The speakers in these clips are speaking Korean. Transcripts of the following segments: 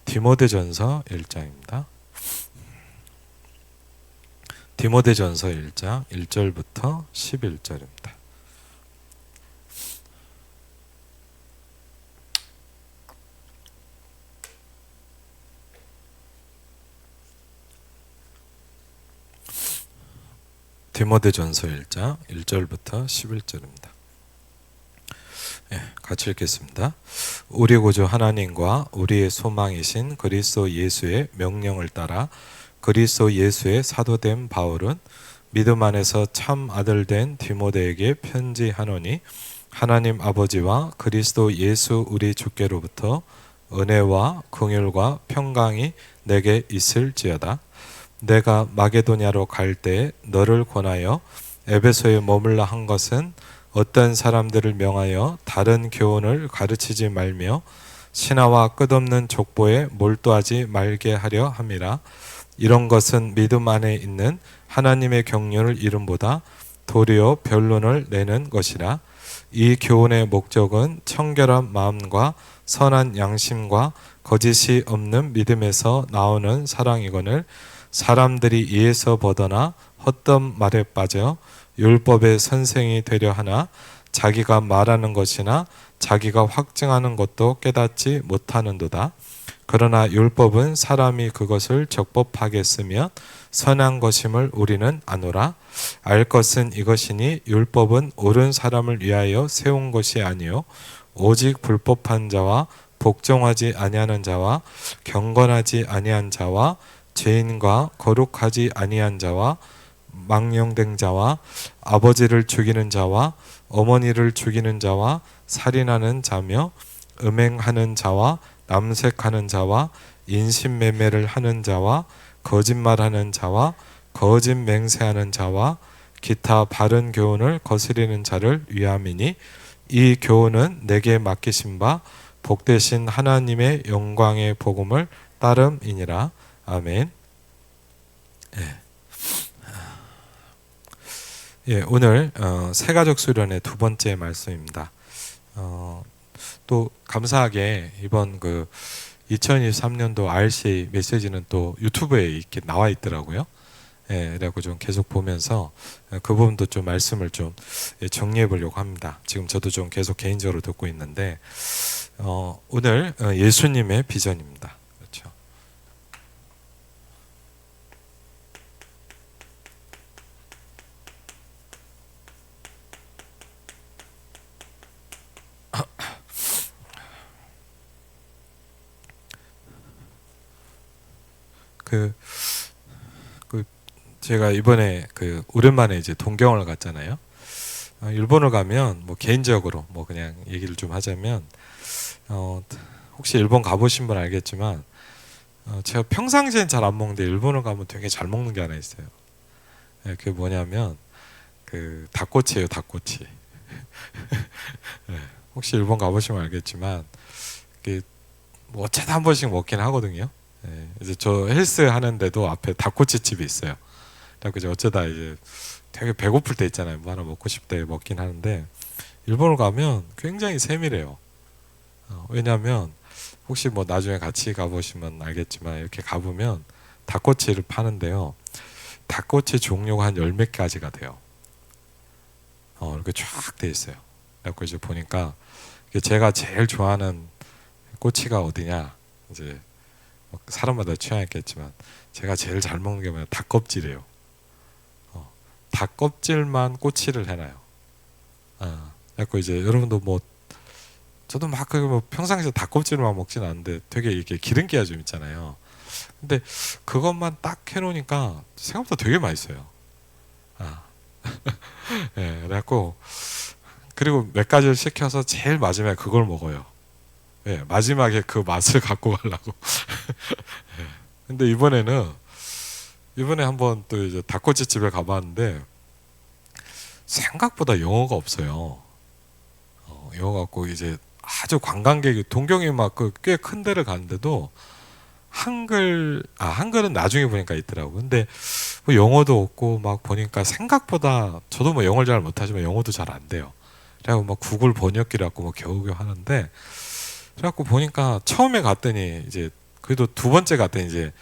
디모데전서 1장입니다. 디모데전서 1장 1절부터 11절입니다. 디모데전서 1장 1절부터 11절입니다. 같이 읽겠습니다. 우리 구주 하나님과 우리의 소망이신 그리스도 예수의 명령을 따라 그리스도 예수의 사도된 바울은 믿음 안에서 참 아들 된 디모데에게 편지하노니 하나님 아버지와 그리스도 예수 우리 주께로부터 은혜와 긍휼과 평강이 내게 있을지어다. 내가 마게도냐로 갈 때 너를 권하여 에베소에 머물라 한 것은 어떤 사람들을 명하여 다른 교훈을 가르치지 말며 신하와 끝없는 족보에 몰두하지 말게 하려 함이라. 이런 것은 믿음 안에 있는 하나님의 경륜을 이름보다 도리어 변론을 내는 것이라. 이 교훈의 목적은 청결한 마음과 선한 양심과 거짓이 없는 믿음에서 나오는 사랑이거늘 사람들이 이에서 벗어나 헛된 말에 빠져 율법의 선생이 되려 하나 자기가 말하는 것이나 자기가 확증하는 것도 깨닫지 못하는도다. 그러나 율법은 사람이 그것을 적법하겠으며 선한 것임을 우리는 아노라. 알 것은 이것이니 율법은 옳은 사람을 위하여 세운 것이 아니요 오직 불법한 자와 복종하지 아니하는 자와 경건하지 아니한 자와 죄인과 거룩하지 아니한 자와 망령된 자와 아버지를 죽이는 자와 어머니를 죽이는 자와 살인하는 자며 음행하는 자와 남색하는 자와 인신매매를 하는 자와 거짓말하는 자와 거짓 맹세하는 자와 기타 바른 교훈을 거스리는 자를 위함이니 이 교훈은 내게 맡기신 바 복되신 하나님의 영광의 복음을 따름이니라. 아멘. 오늘 새가족 수련의 두 번째 말씀입니다. 또 감사하게 이번 2023년도 RCA 메시지는 또 유튜브에 이렇게 나와 있더라고요. 그래갖고 좀 계속 보면서 그 부분도 좀 말씀을 좀 정리해 보려고 합니다. 지금 저도 좀 계속 개인적으로 듣고 있는데 오늘 예수님의 비전입니다. 그렇죠. 제가 이번에 오랜만에 이제 동경을 갔잖아요. 일본을 가면 뭐 개인적으로 뭐 그냥 얘기를 좀 하자면 혹시 일본 가보신 분 알겠지만 제가 평상시엔 잘 안 먹는데 일본을 가면 되게 잘 먹는 게 하나 있어요. 그게 뭐냐면 닭꼬치예요, 닭꼬치. 혹시 일본 가보시면 알겠지만 뭐 어쩌다 한 번씩 먹긴 하거든요. 이제 저 헬스 하는데도 앞에 닭꼬치 집이 있어요. 그래서 어쩌다 이제 되게 배고플 때 있잖아요. 뭐 하나 먹고 싶을 때 먹긴 하는데 일본을 가면 굉장히 세밀해요. 왜냐하면 혹시 뭐 나중에 같이 가보시면 알겠지만 이렇게 가보면 닭꼬치를 파는데요. 닭꼬치 종류가 한 10몇 가지가 돼요. 이렇게 쫙 돼 있어요. 그래서 이제 보니까 제가 제일 좋아하는 꼬치가 어디냐, 이제 사람마다 취향이겠지만 제가 제일 잘 먹는 게 뭐냐, 닭껍질이에요. 닭껍질만 꼬치를 해놔요. 그래서 이제 여러분도 뭐 저도 막 뭐 평상시에 닭껍질만 먹진 않는데 되게 이렇게 기름기가 좀 있잖아요. 근데 그것만 딱 해놓으니까 생각보다 되게 맛있어요. 그래갖고 그리고 몇 가지를 시켜서 제일 마지막에 그걸 먹어요. 마지막에 그 맛을 갖고 가려고. 근데 이번에 한번 또 이제 닭꼬치 집에 가봤는데 생각보다 영어가 없어요. 영어가 없고 이제 아주 관광객이 동경이 막 꽤 큰 데를 갔는데도 한글은 나중에 보니까 있더라고. 근데 뭐 영어도 없고 막 보니까 생각보다 저도 뭐 영어를 잘 못하지만 영어도 잘 안 돼요. 그래갖고 막 구글 번역기를 갖고 뭐 겨우겨우 하는데 그래갖고 보니까 처음에 갔더니 이제 그래도 두 번째 갔더니 이제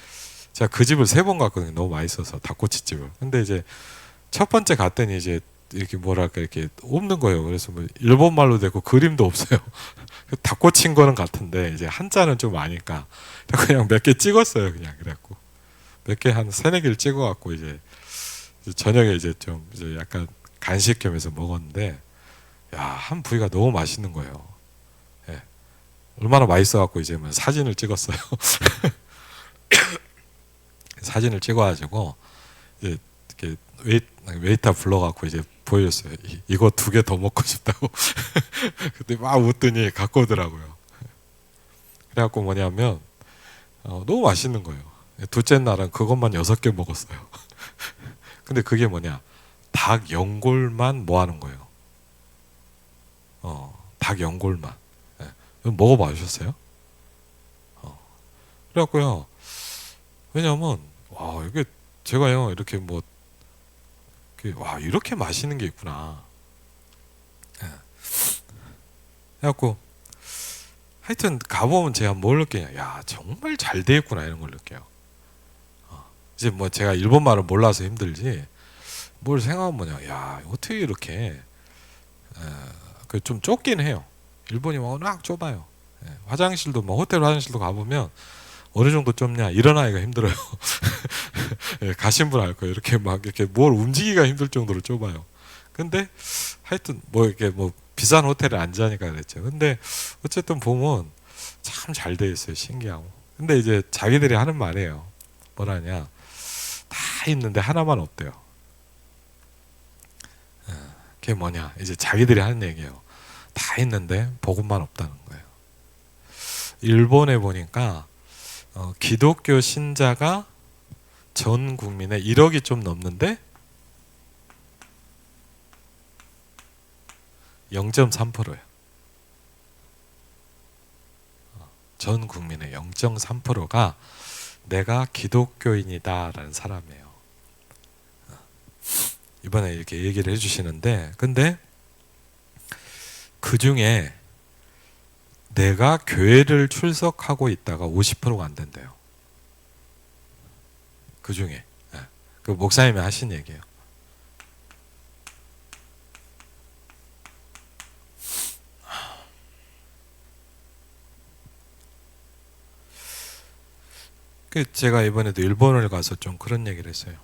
제가 그 집을 3번 갔거든요. 너무 맛있어서 닭꼬치집을. 근데 이제 첫 번째 갔더니 이제 이렇게 뭐랄까 이렇게 없는 거예요. 그래서 뭐 일본 말로 되고 그림도 없어요. 닭꼬치인 거는 같은데 이제 한자는 좀 아니까 그냥 몇 개 찍었어요. 그냥 그래갖고 몇 개 한 3-4개를 찍어갖고 이제 저녁에 이제 좀 이제 약간 간식 겸해서 먹었는데 야, 한 부위가 너무 맛있는 거예요. 예. 얼마나 맛있어갖고 이제 뭐 사진을 찍었어요. 사진을 찍어가지고 이제 이렇게 웨이터 불러갖고 이제 보여줬어요. 이거 2개 더 먹고 싶다고. 그때 막 웃더니 갖고 오더라고요. 그래갖고 뭐냐면 너무 맛있는 거예요. 둘째 날은 그것만 6개 먹었어요. 근데 그게 뭐냐, 닭 연골만 모아놓은 거예요. 닭 연골만. 네. 먹어봐주셨어요? 그래갖고요. 왜냐면 와, 이게 제가요 이렇게 뭐 와, 이렇게 맛있는 게 있구나. 네. 그래갖고 하여튼 가보면 제가 뭘 느끼냐, 야, 정말 잘 돼 있구나 이런 걸 느껴요. 이제 뭐 제가 일본말을 몰라서 힘들지 뭘 생각하면 뭐냐, 야, 어떻게 이렇게 좀 좁긴 해요. 일본이 워낙 좁아요. 화장실도 뭐 호텔 화장실도 가보면 어느 정도 좁냐, 일어나기가 힘들어요. 가신 분 알 거예요. 이렇게 막 이렇게 뭘 움직이기가 힘들 정도로 좁아요. 근데 하여튼 뭐 이렇게 뭐 비싼 호텔에 앉으니까 그랬죠. 근데 어쨌든 보면 참 잘 돼 있어요. 신기하고. 근데 이제 자기들이 하는 말이에요. 뭐라냐, 다 있는데 하나만 없대요. 그게 뭐냐, 이제 자기들이 하는 얘기예요. 다 있는데 복음만 없다는 거예요. 일본에 보니까 기독교 신자가 전 국민의 1억이 좀 넘는데 0.3%예요. 전 국민의 0.3%가 내가 기독교인이다라는 사람이에요. 이번에 이렇게 얘기를 해주시는데, 근데 그 중에 내가 교회를 출석하고 있다가 50%가 안 된대요. 그 중에. 그 목사님이 하신 얘기예요. 제가 이번에도 일본을 가서 좀 그런 얘기를 했어요.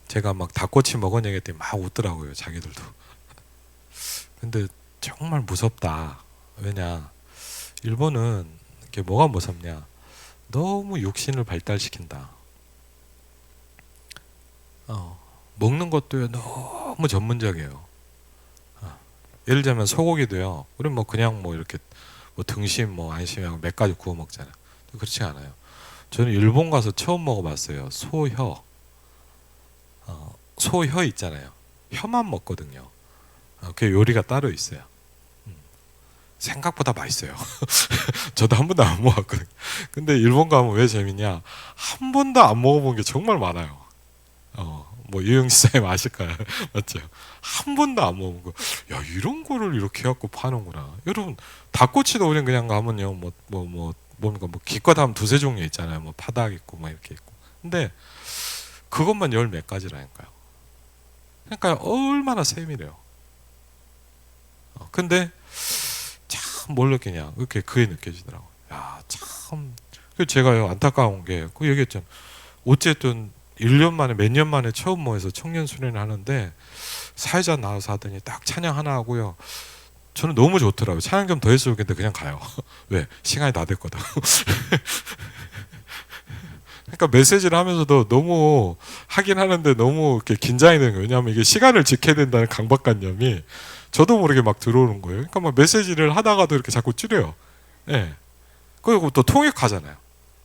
제가 막 닭꼬치 먹은 얘기했더니 막 웃더라고요, 자기들도. 근데 정말 무섭다. 왜냐, 일본은 이게 뭐가 무섭냐, 너무 육신을 발달시킨다. 먹는 것도 너무 전문적이에요. 예를 들자면 소고기도요, 우리 뭐 그냥 뭐 이렇게 뭐 등심 뭐 안심하고 몇 가지 구워 먹잖아요. 그렇지 않아요. 저는 일본 가서 처음 먹어봤어요. 소혀. 소혀 있잖아요. 혀만 먹거든요. 그 요리가 따로 있어요. 생각보다 맛있어요. 저도 한 번도 안 먹었거든요. 근데 일본 가면 왜 재밌냐, 한 번도 안 먹어본 게 정말 많아요. 뭐 유영지 사님 아실까요? 맞죠? 한 번도 안 먹은 거. 야, 이런 거를 이렇게 해갖고 파는구나. 여러분, 닭꼬치도 우리는 그냥 가면요, 뭡니까, 뭐 기껏 하면 2-3 종류 있잖아요. 뭐 파닭 있고 막 이렇게 있고. 근데 그것만 10몇 가지라니까요. 그러니까 얼마나 세밀해요. 근데 참 뭘 느끼냐, 이렇게 그게 느껴지더라고요. 야, 참. 제가요 안타까운 게 그 얘기했잖아요. 어쨌든 1년 만에 몇 년 만에 처음 모여서 청년 수련을 하는데 사회자 나와서 하더니 딱 찬양 하나 하고요. 저는 너무 좋더라고요. 찬양 좀 더 했으면 좋겠는데 그냥 가요. 왜? 시간이 다 됐거든. 그러니까 메시지를 하면서도 너무 하긴 하는데 너무 이렇게 긴장이 되는 거예요. 왜냐하면 이게 시간을 지켜야 된다는 강박관념이 저도 모르게 막 들어오는 거예요. 그러니까 막 메시지를 하다가도 이렇게 자꾸 줄여요. 예. 그리고 또 통역하잖아요.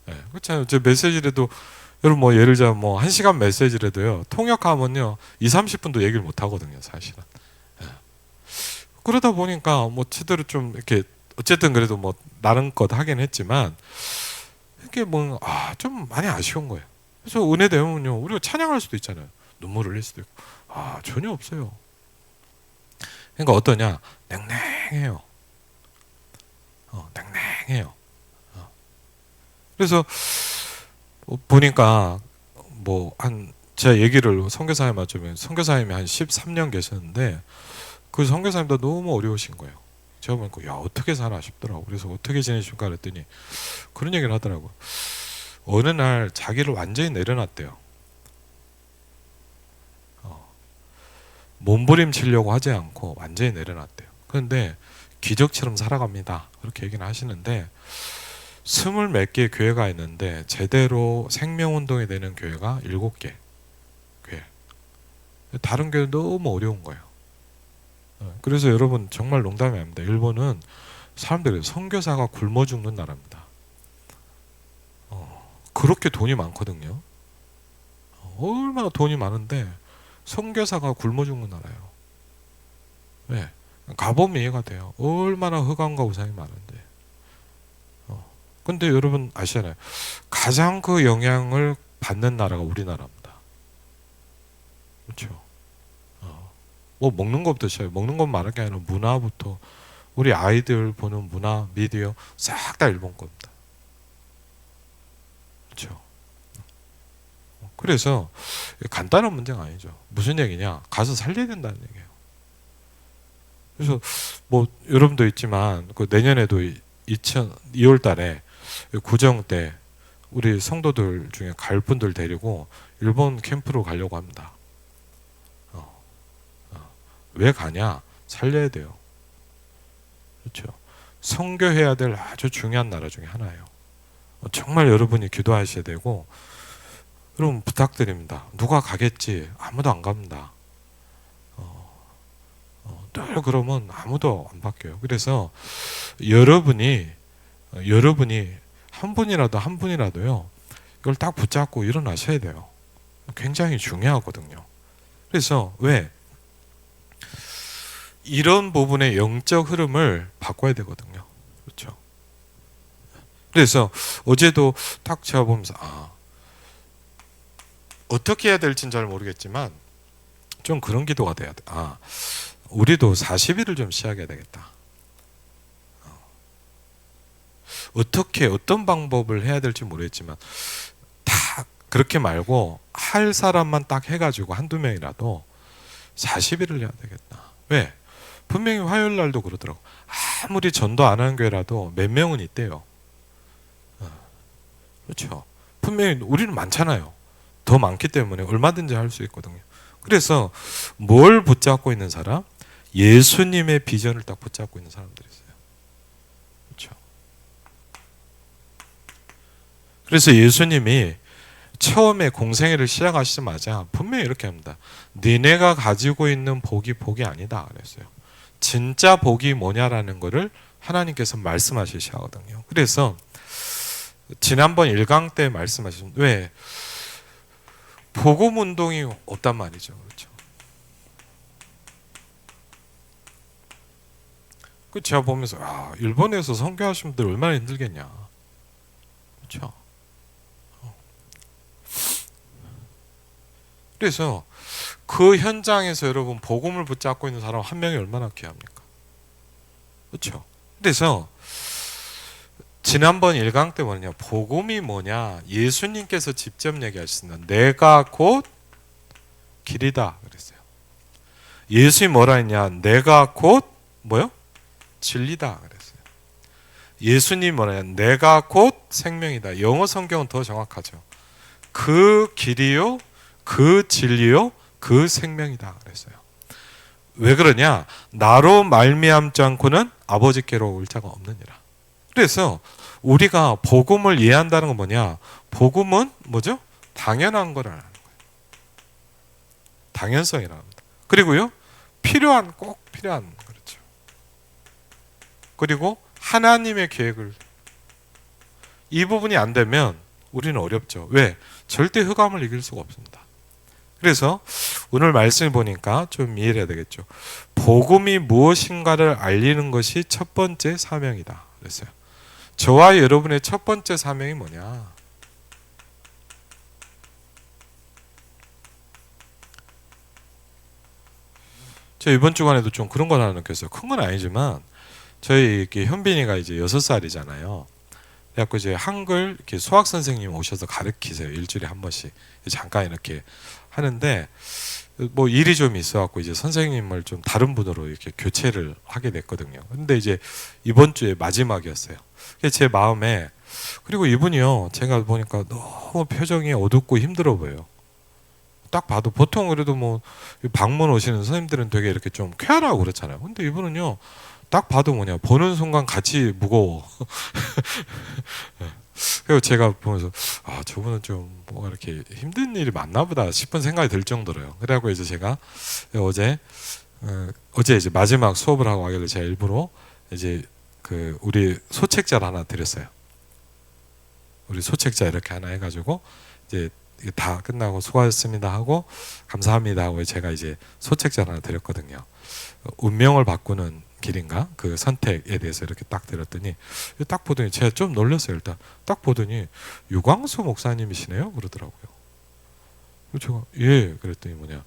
예. 그렇잖아요. 제 메시지라도 여러분 뭐 예를 들자면 뭐 1시간 메시지라도요, 통역하면요 2-30분도 얘기를 못 하거든요, 사실은. 예. 그러다 보니까 뭐 제대로 좀 이렇게 어쨌든 그래도 뭐 나름껏 하긴 했지만 이게 뭐 좀 많이 아쉬운 거예요. 그래서 은혜 되면요 우리가 찬양할 수도 있잖아요. 눈물을 흘릴 수도 있고 전혀 없어요. 그러니까 어떠냐, 냉랭해요. 냉랭해요. 그래서 보니까 제가 얘기를 선교사님 맞으면 선교사님이 한 13년 계셨는데 그 선교사님도 너무 어려우신 거예요. 제가 보니까 야 어떻게 사나 싶더라고. 그래서 어떻게 지내십니까 그랬더니 그런 얘기를 하더라고. 어느 날 자기를 완전히 내려놨대요. 몸부림치려고 하지 않고 완전히 내려놨대요. 그런데 기적처럼 살아갑니다. 그렇게 얘기는 하시는데 20몇 개의 교회가 있는데 제대로 생명운동이 되는 교회가 7개 교회. 다른 교회는 너무 어려운 거예요. 그래서 여러분 정말 농담이 아닙니다. 일본은 사람들이 선교사가 굶어 죽는 나라입니다. 그렇게 돈이 많거든요. 얼마나 돈이 많은데 선교사가 굶어 죽는 나라예요. 왜? 가보면 이해가 돼요. 얼마나 흑암과 우상이 많은데. 근데 여러분 아시잖아요. 가장 그 영향을 받는 나라가 우리나라입니다. 그렇죠? 뭐 먹는 것부터 시작해요. 먹는 것 말할 게 아니라 문화부터 우리 아이들 보는 문화, 미디어 싹 다 일본 겁니다. 그렇죠? 그래서 간단한 문제가 아니죠. 무슨 얘기냐? 가서 살려야 된다는 얘기예요. 그래서 뭐 여러분도 있지만 그 내년에도 2월 달에 구정 때 우리 성도들 중에 갈 분들 데리고 일본 캠프로 가려고 합니다. 왜 가냐? 살려야 돼요. 그렇죠? 선교해야 될 아주 중요한 나라 중에 하나예요. 정말 여러분이 기도하셔야 되고, 여러분 부탁드립니다. 누가 가겠지? 아무도 안 갑니다. 늘 그러면 아무도 안 바뀌어요. 그래서 여러분이 한 분이라도요, 이걸 딱 붙잡고 일어나셔야 돼요. 굉장히 중요하거든요. 그래서 왜? 이런 부분의 영적 흐름을 바꿔야 되거든요. 그렇죠? 그래서 어제도 딱 제가 보면서 어떻게 해야 될지는 잘 모르겠지만 좀 그런 기도가 돼야 돼. 우리도 40일을 좀 시작해야 되겠다. 어떤 방법을 해야 될지 모르겠지만 다 그렇게 말고 할 사람만 딱 해가지고 한두 명이라도 40일을 해야 되겠다. 왜? 분명히 화요일 날도 그러더라고. 아무리 전도 안 하는 교회라도 몇 명은 있대요. 그렇죠. 분명히 우리는 많잖아요. 더 많기 때문에 얼마든지 할 수 있거든요. 그래서 뭘 붙잡고 있는 사람? 예수님의 비전을 딱 붙잡고 있는 사람들이 있어요. 그렇죠. 그래서 예수님이 처음에 공생애를 시작하시자마자 분명히 이렇게 합니다. 니네가 가지고 있는 복이 아니다 그랬어요. 진짜 복이 뭐냐라는 거를 하나님께서 말씀하시거든요. 그래서 지난번 1강 때 말씀하신 왜 복음 운동이 없단 말이죠. 그렇죠. 그 제가 보면서 일본에서 선교하신 분들 얼마나 힘들겠냐. 그렇죠. 그래서 그 현장에서 여러분 복음을 붙잡고 있는 사람 한 명이 얼마나 귀합니까? 그렇죠. 그래서 지난번 1강 때 뭐냐? 복음이 뭐냐? 예수님께서 직접 얘기하셨습니다. 내가 곧 길이다 그랬어요. 예수님이 뭐라 했냐? 내가 곧 뭐요? 진리다 그랬어요. 예수님이 뭐라 했냐? 내가 곧 생명이다. 영어 성경은 더 정확하죠. 그 길이요, 그 진리요, 그 생명이다 그랬어요. 왜 그러냐? 나로 말미암지 않고는 아버지께로 올 자가 없느니라. 그래서 우리가 복음을 이해한다는 건 뭐냐? 복음은 뭐죠? 당연한 거라는 거예요. 당연성이라는 겁니다. 그리고요, 꼭 필요한 그렇죠. 그리고 하나님의 계획을 이 부분이 안 되면 우리는 어렵죠. 왜? 절대 흑암을 이길 수가 없습니다. 그래서 오늘 말씀을 보니까 좀 이해를 해야 되겠죠. 복음이 무엇인가를 알리는 것이 첫 번째 사명이다 그랬어요. 저와 여러분의 첫 번째 사명이 뭐냐? 저 이번 주간에도 좀 그런 걸 하나 느꼈어요. 큰 건 아니지만 저희 현빈이가 이제 6살이잖아요. 그래갖고 이제 한글 이렇게 수학 선생님 오셔서 가르치세요. 일주일에 한 번씩 잠깐 이렇게 하는데 뭐 일이 좀 있어갖고 이제 선생님을 좀 다른 분으로 이렇게 교체를 하게 됐거든요. 근데 이제 이번 주에 마지막이었어요. 제 마음에 그리고 이분이요 제가 보니까 너무 표정이 어둡고 힘들어 보여요. 딱 봐도 보통 그래도 뭐 방문 오시는 선생님들은 되게 이렇게 좀 쾌활하고 그렇잖아요. 근데 이분은요 딱 봐도 뭐냐 보는 순간 같이 무거워. 그리고 제가 보면서 아 저분은 좀 뭐가 이렇게 힘든 일이 많나 보다 싶은 생각이 들 정도로요. 그래갖고 이제 제가 어제 이제 마지막 수업을 하고 가길래 제가 일부러 이제 그 우리 소책자를 하나 드렸어요. 우리 소책자 이렇게 하나 해가지고 이제 다 끝나고 수고하셨습니다 하고 감사합니다 하고 제가 이제 소책자 하나 드렸거든요. 운명을 바꾸는 길인가 그 선택에 대해서 이렇게 딱 들었더니 딱 보더니 제가 좀 놀랐어요. 일단 딱 보더니 유광수 목사님이시네요 그러더라고요. 제가 예 그랬더니 뭐냐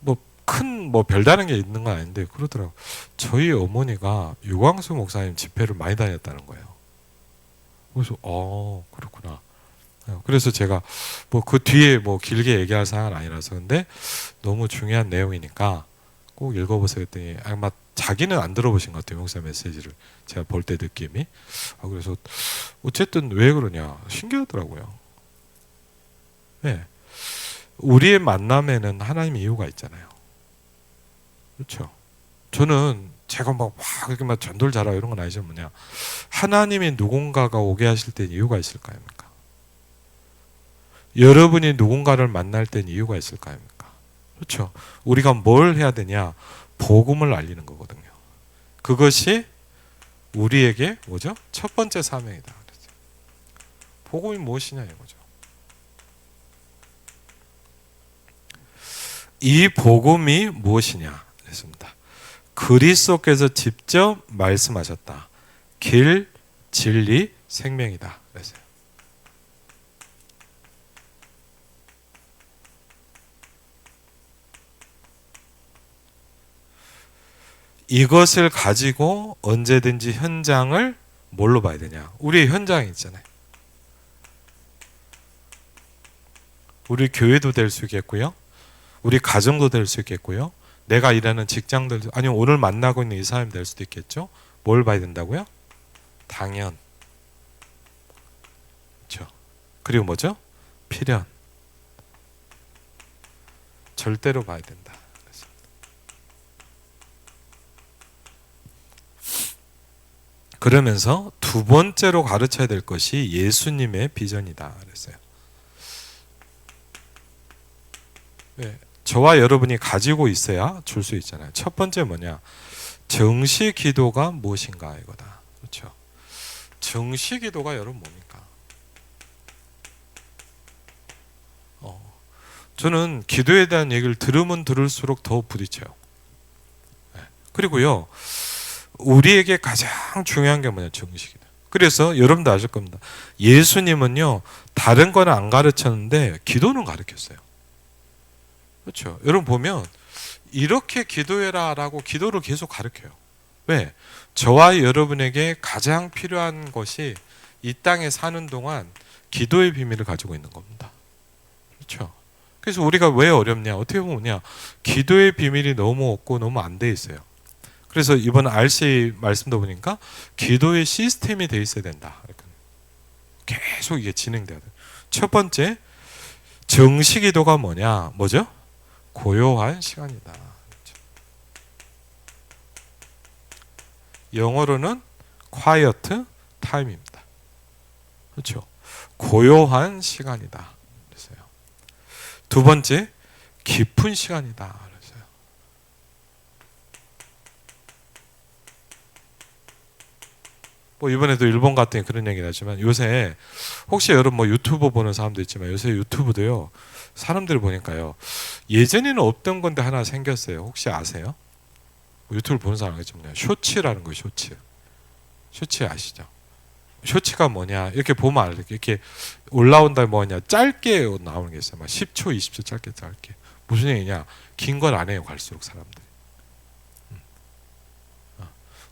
뭐 큰 뭐 별다른 게 있는 건 아닌데 그러더라고. 저희 어머니가 유광수 목사님 집회를 많이 다녔다는 거예요. 그래서 그렇구나. 그래서 제가 뭐 그 뒤에 뭐 길게 얘기할 사항은 아니라서 근데 너무 중요한 내용이니까 꼭 읽어보세요 했더니 아마 자기는 안 들어보신 것 같아요. 목사 메시지를 제가 볼 때 느낌이. 그래서 어쨌든 왜 그러냐 신기하더라고요. 네. 우리의 만남에는 하나님의 이유가 있잖아요. 그렇죠. 저는 제가 막 그렇게 막 전도를 잘하고 이런 건 아니지만 뭐냐 하나님이 누군가가 오게 하실 때 이유가 있을 거 아닙니까? 여러분이 누군가를 만날 땐 이유가 있을 거 아닙니까? 그렇죠. 우리가 뭘 해야 되냐 복음을 알리는 거거든요. 그것이 우리에게 뭐죠? 첫 번째 사명이다. 복음이 무엇이냐 이거죠. 이 복음이 무엇이냐 했습니다. 그리스도께서 직접 말씀하셨다. 길, 진리, 생명이다. 그랬어요. 이것을 가지고 언제든지 현장을 뭘로 봐야 되냐? 우리의 현장이 있잖아요. 우리 교회도 될 수 있겠고요. 우리 가정도 될 수 있겠고요. 내가 일하는 직장들 아니면 오늘 만나고 있는 이 사람이 될 수도 있겠죠. 뭘 봐야 된다고요? 당연. 그렇죠. 그리고 뭐죠? 필연. 절대로 봐야 된다. 그러면서 두 번째로 가르쳐야 될 것이 예수님의 비전이다 그랬어요. 네, 저와 여러분이 가지고 있어야 줄 수 있잖아요. 첫 번째 뭐냐? 정시 기도가 무엇인가 이거다. 그렇죠. 정시 기도가 여러분 뭡니까? 저는 기도에 대한 얘기를 들으면 들을수록 더 부딪혀요. 네. 그리고요. 우리에게 가장 중요한 게 뭐냐? 정식이다. 그래서 여러분도 아실 겁니다. 예수님은요 다른 거는 안 가르쳤는데 기도는 가르쳤어요. 그렇죠. 여러분 보면 이렇게 기도해라라고 기도를 계속 가르쳐요. 왜? 저와 여러분에게 가장 필요한 것이 이 땅에 사는 동안 기도의 비밀을 가지고 있는 겁니다. 그렇죠. 그래서 우리가 왜 어렵냐? 어떻게 보면 뭐냐? 기도의 비밀이 너무 없고 너무 안 돼 있어요. 그래서 이번 RC 말씀도 보니까 기도의 시스템이 돼 있어야 된다. 계속 이게 진행돼야 돼요. 첫 번째 정시 기도가 뭐냐? 뭐죠? 고요한 시간이다. 영어로는 quiet time입니다. 그렇죠? 고요한 시간이다. 그랬어요. 두 번째 깊은 시간이다. 뭐 이번에도 일본 갔더니 그런 얘기를 하지만 요새 혹시 여러분 뭐 유튜브 보는 사람도 있지만 요새 유튜브도요 사람들 보니까요 예전에는 없던 건데 하나 생겼어요. 혹시 아세요? 유튜브 보는 사람 알겠지만 쇼츠라는 거예요. 쇼츠 아시죠? 쇼츠가 뭐냐 이렇게 보면 알게 이렇게 올라온다 뭐냐 짧게 나오는 게 있어요. 막 10초 20초 짧게 무슨 얘기냐 긴 건 안 해요. 갈수록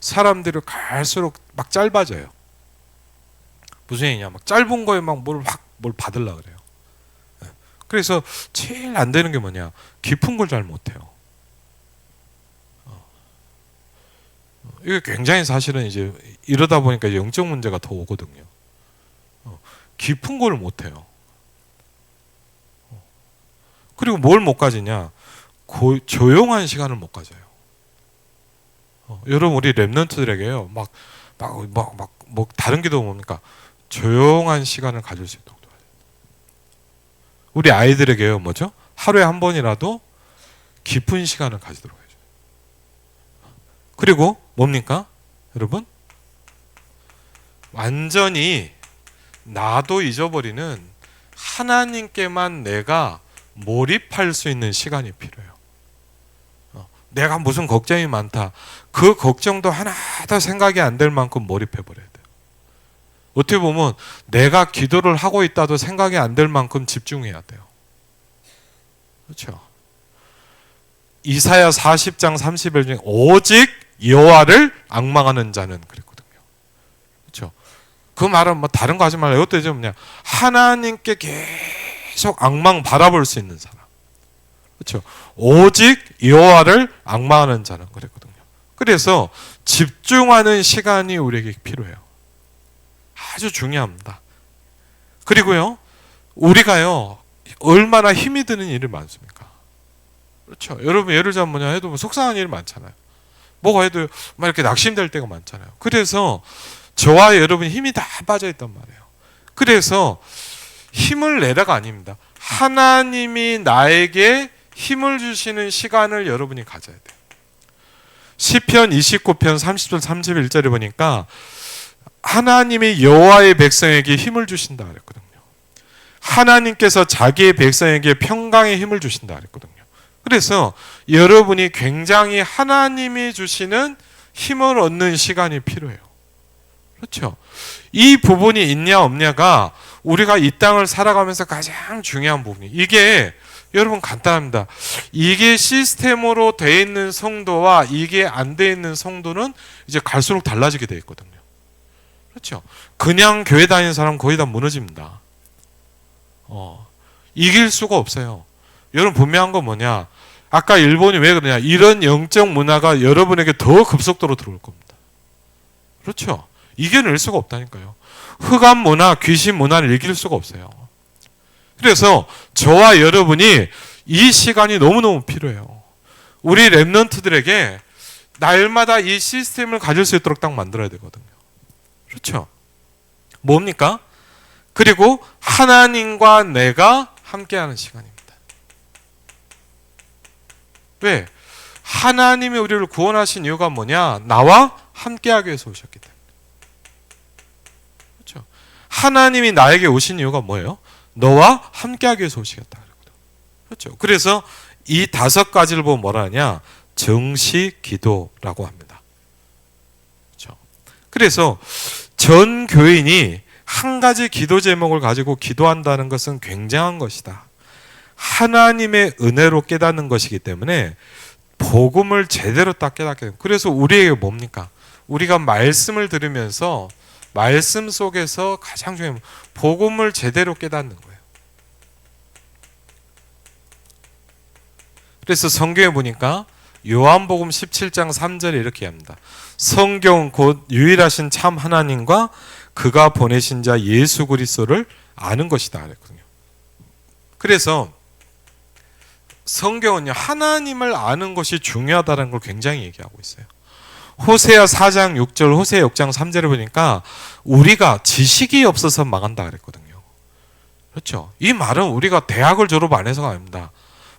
사람들이 갈수록 막 짧아져요. 무슨 얘기냐? 막 짧은 거에 막 뭘 받으려 그래요. 그래서 제일 안 되는 게 뭐냐? 깊은 걸 잘 못해요. 이게 굉장히 사실은 이제 이러다 보니까 이제 영적 문제가 더 오거든요. 깊은 걸 못해요. 그리고 뭘 못 가지냐? 조용한 시간을 못 가져요. 여러분 우리 랩런트들에게요. 뭐 다른 기도 뭡니까? 조용한 시간을 가질 수 있도록 도와줘요. 우리 아이들에게요. 뭐죠? 하루에 한 번이라도 깊은 시간을 가지도록 해줘요. 그리고 뭡니까? 여러분 완전히 나도 잊어버리는 하나님께만 내가 몰입할 수 있는 시간이 필요해요. 내가 무슨 걱정이 많다. 그 걱정도 하나도 생각이 안 될 만큼 몰입해버려야 돼요. 어떻게 보면 내가 기도를 하고 있다도 생각이 안 될 만큼 집중해야 돼요. 그렇죠? 이사야 40장 30절 중에 오직 여호와를 앙망하는 자는 그랬거든요. 그렇죠? 그 말은 뭐 다른 거 하지 말라. 이것도 이제 뭐냐? 하나님께 계속 앙망 바라볼 수 있는 사람. 그렇죠? 오직 여호와를 앙망하는 자는 그랬거든요. 그래서 집중하는 시간이 우리에게 필요해요. 아주 중요합니다. 그리고요, 우리가요, 얼마나 힘이 드는 일이 많습니까? 그렇죠. 여러분, 예를 들자면 뭐냐 해도 속상한 일이 많잖아요. 뭐가 해도 막 이렇게 낙심될 때가 많잖아요. 그래서 저와 여러분 힘이 다 빠져있단 말이에요. 그래서 힘을 내다가 아닙니다. 하나님이 나에게 힘을 주시는 시간을 여러분이 가져야 돼요. 시편 29편 30절 31절에 보니까 하나님이 여호와의 백성에게 힘을 주신다 그랬거든요. 하나님께서 자기의 백성에게 평강의 힘을 주신다 그랬거든요. 그래서 여러분이 굉장히 하나님이 주시는 힘을 얻는 시간이 필요해요. 그렇죠? 이 부분이 있냐 없냐가 우리가 이 땅을 살아가면서 가장 중요한 부분이에요. 이게 여러분 간단합니다. 이게 시스템으로 돼 있는 성도와 이게 안 돼 있는 성도는 이제 갈수록 달라지게 돼 있거든요. 그렇죠? 그냥 교회 다니는 사람 거의 다 무너집니다. 이길 수가 없어요. 여러분 분명한 건 뭐냐? 아까 일본이 왜 그러냐? 이런 영적 문화가 여러분에게 더 급속도로 들어올 겁니다. 그렇죠? 이겨낼 수가 없다니까요. 흑암 문화, 귀신 문화를 이길 수가 없어요. 그래서 저와 여러분이 이 시간이 너무너무 필요해요. 우리 랩런트들에게 날마다 이 시스템을 가질 수 있도록 딱 만들어야 되거든요. 그렇죠? 뭡니까? 그리고 하나님과 내가 함께하는 시간입니다. 왜? 하나님이 우리를 구원하신 이유가 뭐냐? 나와 함께하기 위해서 오셨기 때문에. 그렇죠? 하나님이 나에게 오신 이유가 뭐예요? 너와 함께하기 위해서 오시겠다. 그렇죠? 그래서 이 5가지를 보면 뭐라 하냐? 정시 기도라고 합니다. 그렇죠? 그래서 전 교인이 한 가지 기도 제목을 가지고 기도한다는 것은 굉장한 것이다. 하나님의 은혜로 깨닫는 것이기 때문에 복음을 제대로 딱 깨닫게 됩니다. 그래서 우리에게 뭡니까? 우리가 말씀을 들으면서 말씀 속에서 가장 중요한 복음을 제대로 깨닫는 거예요. 그래서 성경에 보니까 요한복음 17장 3절에 이렇게 합니다. 성경은 곧 유일하신 참 하나님과 그가 보내신 자 예수 그리스도를 아는 것이다 그랬거든요. 그래서 성경은요, 하나님을 아는 것이 중요하다는 걸 굉장히 얘기하고 있어요. 호세아 4장 6절, 호세아 6장 3절을 보니까 우리가 지식이 없어서 망한다 그랬거든요. 그렇죠? 이 말은 우리가 대학을 졸업 안 해서가 아닙니다.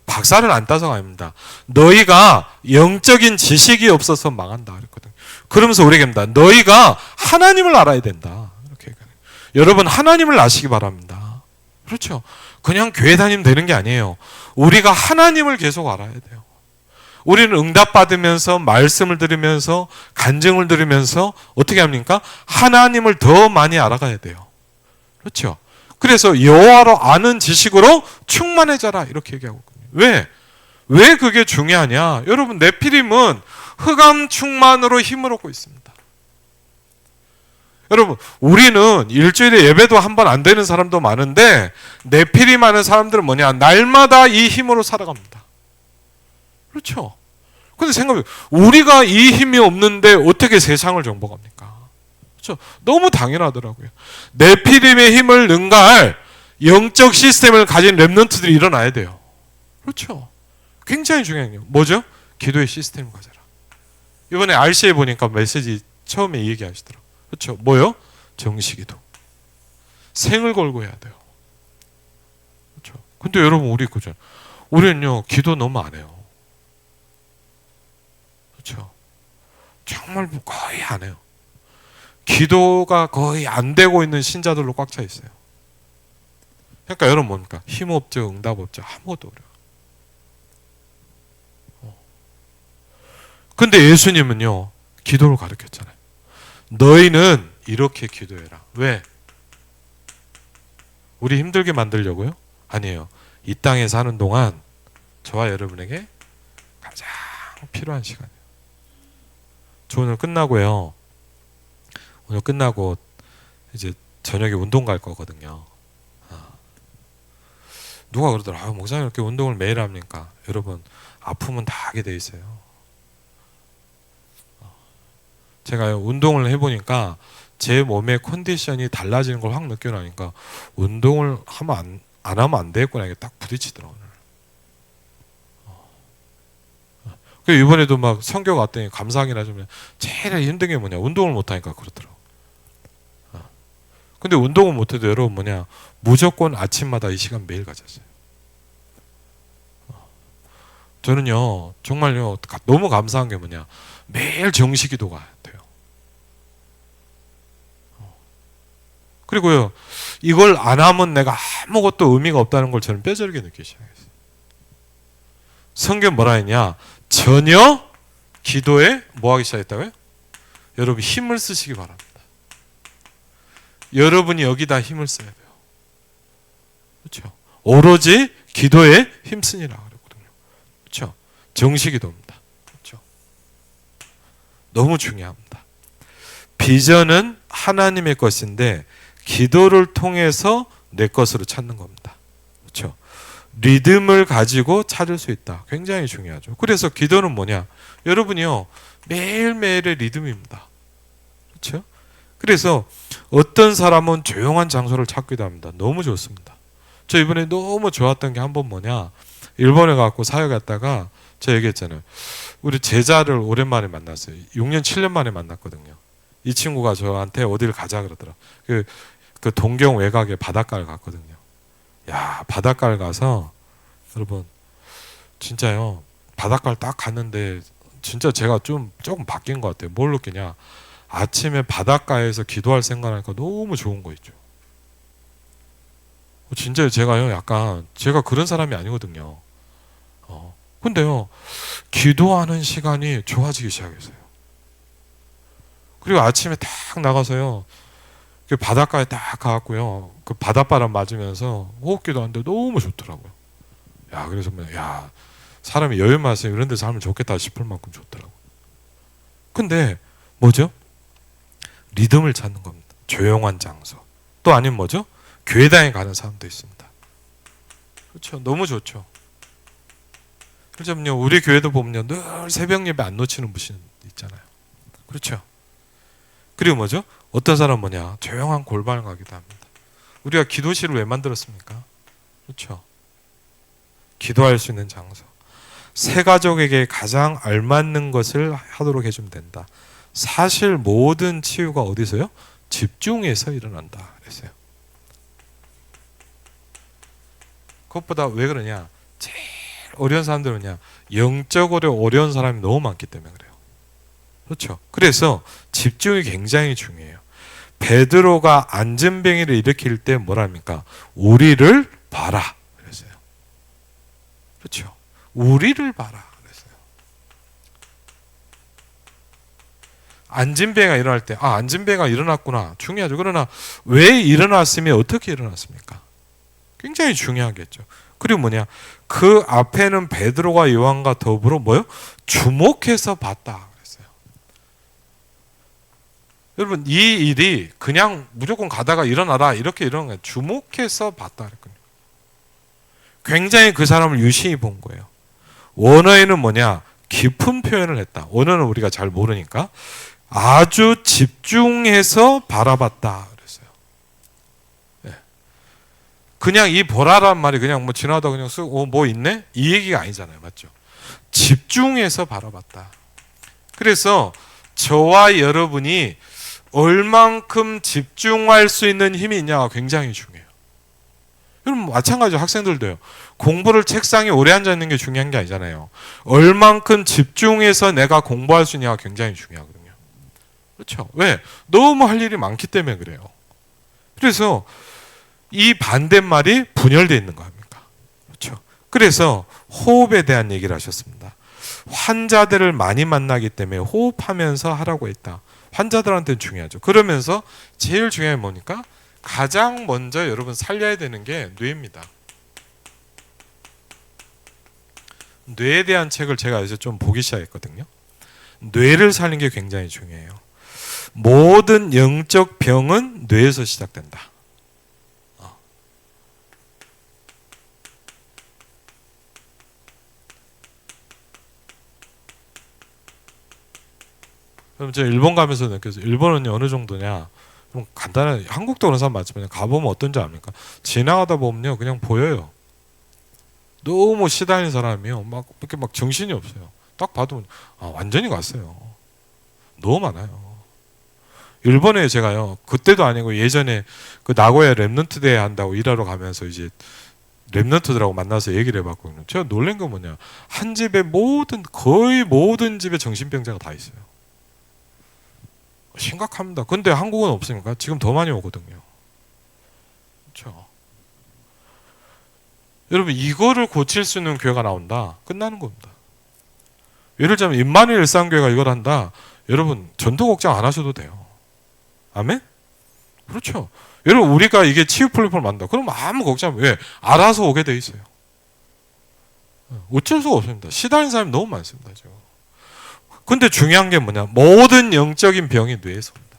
박사를 안 따서가 아닙니다. 너희가 영적인 지식이 없어서 망한다 그랬거든요. 그러면서 우리에게 합니다. 너희가 하나님을 알아야 된다. 이렇게 얘기해요. 여러분 하나님을 아시기 바랍니다. 그렇죠? 그냥 교회 다니면 되는 게 아니에요. 우리가 하나님을 계속 알아야 돼요. 우리는 응답받으면서 말씀을 들으면서 간증을 들으면서 어떻게 합니까? 하나님을 더 많이 알아가야 돼요. 그렇죠? 그래서 여호와로 아는 지식으로 충만해져라 이렇게 얘기하고 있거든요. 왜? 왜 그게 중요하냐? 여러분 네피림은 흑암 충만으로 힘을 얻고 있습니다. 여러분, 우리는 일주일에 예배도 한 번 안 되는 사람도 많은데 내필이 많은 사람들은 뭐냐? 날마다 이 힘으로 살아갑니다. 그렇죠? 근데 생각해, 우리가 이 힘이 없는데 어떻게 세상을 정복합니까? 그렇죠? 너무 당연하더라고요. 내피림의 힘을 능가할 영적 시스템을 가진 렘넌트들이 일어나야 돼요. 그렇죠? 굉장히 중요한 게 뭐죠? 기도의 시스템을 가져라. 이번에 RC에 보니까 메시지 처음에 얘기하시더라고요. 그렇죠? 뭐요? 정시기도. 생을 걸고 해야 돼요. 그렇죠? 근데 여러분, 우리는요, 기도 너무 안 해요. 그렇죠? 정말 거의 안 해요. 기도가 거의 안 되고 있는 신자들로 꽉 차 있어요. 그러니까 여러분 뭡니까? 힘 없죠, 응답 없죠, 아무것도 어려워. 근데 예수님은요, 기도를 가르쳤잖아요. 너희는 이렇게 기도해라. 왜? 우리 힘들게 만들려고요? 아니에요. 이 땅에 사는 동안 저와 여러분에게 가장 필요한 시간이에요. 저 오늘 끝나고요. 오늘 끝나고 이제 저녁에 운동 갈 거거든요. 누가 그러더라. 목사님 이렇게 운동을 매일 합니까? 여러분, 아프면 다 하게 돼 있어요. 제가 운동을 해보니까 제 몸의 컨디션이 달라지는 걸 확 느껴나니까 운동을 안 하면 안 되겠구나, 이게 딱 부딪히더라고요. 이번에도 막 성교 갔더니 감사하기나 좀 제일 힘든 게 뭐냐, 운동을 못하니까 그렇더라고요. 근데 운동을 못해도 여러분 무조건 아침마다 이 시간 매일 가졌어요. 저는요, 정말요, 너무 감사한 게 매일 정시기도가 돼요. 그리고요, 이걸 안 하면 내가 아무것도 의미가 없다는 걸 저는 뼈저리게 느끼기 시작했어요. 성경 뭐라 했냐? 전혀 기도에 뭐 하기 시작했다고요? 여러분, 힘을 쓰시기 바랍니다. 여러분이 여기다 힘을 써야 돼요. 그렇죠? 오로지 기도에 힘쓰니라 그랬거든요. 그렇죠? 정시기도입니다. 그렇죠? 너무 중요합니다. 비전은 하나님의 것인데 기도를 통해서 내 것으로 찾는 겁니다. 그렇죠? 리듬을 가지고 찾을 수 있다. 굉장히 중요하죠. 그래서 기도는 뭐냐? 여러분이요, 매일매일의 리듬입니다. 그렇죠? 그래서 어떤 사람은 조용한 장소를 찾기도 합니다. 너무 좋습니다. 저 이번에 너무 좋았던 게 한 번 일본에 가고 사회 갔다가 제가 얘기했잖아요. 우리 제자를 오랜만에 만났어요. 6년 7년 만에 만났거든요. 이 친구가 저한테 어디를 가자 그러더라. 그 동경 외곽에 바닷가를 갔거든요. 야, 바닷가를 가서 여러분 진짜요, 바닷가를 딱 갔는데 진짜 제가 조금 바뀐 것 같아요. 뭘 느끼냐? 아침에 바닷가에서 기도할 생각하니까 너무 좋은 거 있죠. 진짜 제가요, 제가 그런 사람이 아니거든요. 근데요, 기도하는 시간이 좋아지기 시작했어요. 그리고 아침에 딱 나가서요, 그 바닷가에 딱 가갖고요, 그 바닷바람 맞으면서 호흡기도 하는데 너무 좋더라고요. 야, 그래서 사람이 여유만 있으면 이런 데서 살면 좋겠다 싶을 만큼 좋더라고요. 근데 뭐죠? 리듬을 찾는 겁니다. 조용한 장소. 또 아니면 뭐죠? 교회당에 가는 사람도 있습니다. 그렇죠? 너무 좋죠. 그래서 우리 교회도 보면 늘 새벽 예배 안 놓치는 분이 있잖아요. 그렇죠? 그리고 뭐죠? 어떤 사람은 조용한 골방을 가기도 합니다. 우리가 기도실을 왜 만들었습니까? 그렇죠? 기도할 수 있는 장소. 새 가족에게 가장 알맞는 것을 하도록 해주면 된다. 사실 모든 치유가 어디서요? 집중해서 일어난다 그랬어요. 그것보다 왜 그러냐? 제일 어려운 사람들은요, 영적으로 어려운 사람이 너무 많기 때문에 그래요. 그렇죠? 그래서 집중이 굉장히 중요해요. 베드로가 안전뱅이를 일으킬 때 뭐랍니까? 우리를 봐라 그랬어요. 그렇죠? 우리를 봐라 그랬어요. 안진뱅이가 일어날 때, 안진뱅이가 일어났구나, 중요하죠. 그러나 왜 일어났으며 어떻게 일어났습니까? 굉장히 중요하겠죠. 그리고 그 앞에는 베드로가 요한과 더불어 주목해서 봤다 그랬어요. 여러분 이 일이 그냥 무조건 가다가 일어나라 이렇게 일어난 거예요. 주목해서 봤다 그랬거든요. 굉장히 그 사람을 유심히 본 거예요. 원어에는 뭐냐? 깊은 표현을 했다. 원어는 우리가 잘 모르니까 아주 집중해서 바라봤다 그랬어요. 네. 그냥 이 보라란 말이 그냥 뭐 지나다 그냥 쓰고 뭐 있네? 이 얘기가 아니잖아요. 맞죠? 집중해서 바라봤다. 그래서 저와 여러분이 얼만큼 집중할 수 있는 힘이 있냐가 굉장히 중요해요. 여러분 마찬가지로 학생들도요. 공부를 책상에 오래 앉아 있는 게 중요한 게 아니잖아요. 얼만큼 집중해서 내가 공부할 수 있냐가 굉장히 중요하거든요. 그렇죠? 왜? 너무 할 일이 많기 때문에 그래요. 그래서 이 반대말이 분열되어 있는 거 아닙니까? 그렇죠? 그래서 호흡에 대한 얘기를 하셨습니다. 환자들을 많이 만나기 때문에 호흡하면서 하라고 했다. 환자들한테는 중요하죠. 그러면서 제일 중요한 게 뭡니까? 가장 먼저 여러분 살려야 되는 게 뇌입니다. 뇌에 대한 책을 제가 요새 좀 보기 시작했거든요. 뇌를 살리는 게 굉장히 중요해요. 모든 영적 병은 뇌에서 시작된다. 그럼 제가 일본 가면서 느꼈어요. 일본은 어느 정도냐? 좀 간단한 한국도 그런 사람 많지만 가보면 어떤지 압니까? 지나가다 보면요 그냥 보여요. 너무 시달린 사람이요 막 이렇게 막 정신이 없어요. 딱 봐도 완전히 갔어요. 너무 많아요. 일본에 제가요 그때도 아니고 예전에 그 나고야 랩넌트 대회 한다고 일하러 가면서 이제 랩넌트들하고 만나서 얘기를 해봤거든요. 제가 놀란 건 뭐냐? 한 집에 거의 모든 집에 정신병자가 다 있어요. 심각합니다. 근데 한국은 없으니까 지금 더 많이 오거든요. 그렇죠? 여러분 이거를 고칠 수 있는 교회가 나온다. 끝나는 겁니다. 예를 들자면 임마누엘 일상교회가 이걸 한다. 여러분 전도 걱정 안 하셔도 돼요. 아멘? 그렇죠. 여러분 우리가 이게 치유 플랫폼을 만든다. 그럼 아무 걱정 안 해요. 왜? 알아서 오게 돼 있어요. 어쩔 수가 없습니다. 시달린 사람이 너무 많습니다. 지금. 근데 중요한 게 뭐냐? 모든 영적인 병이 뇌에서 옵니다.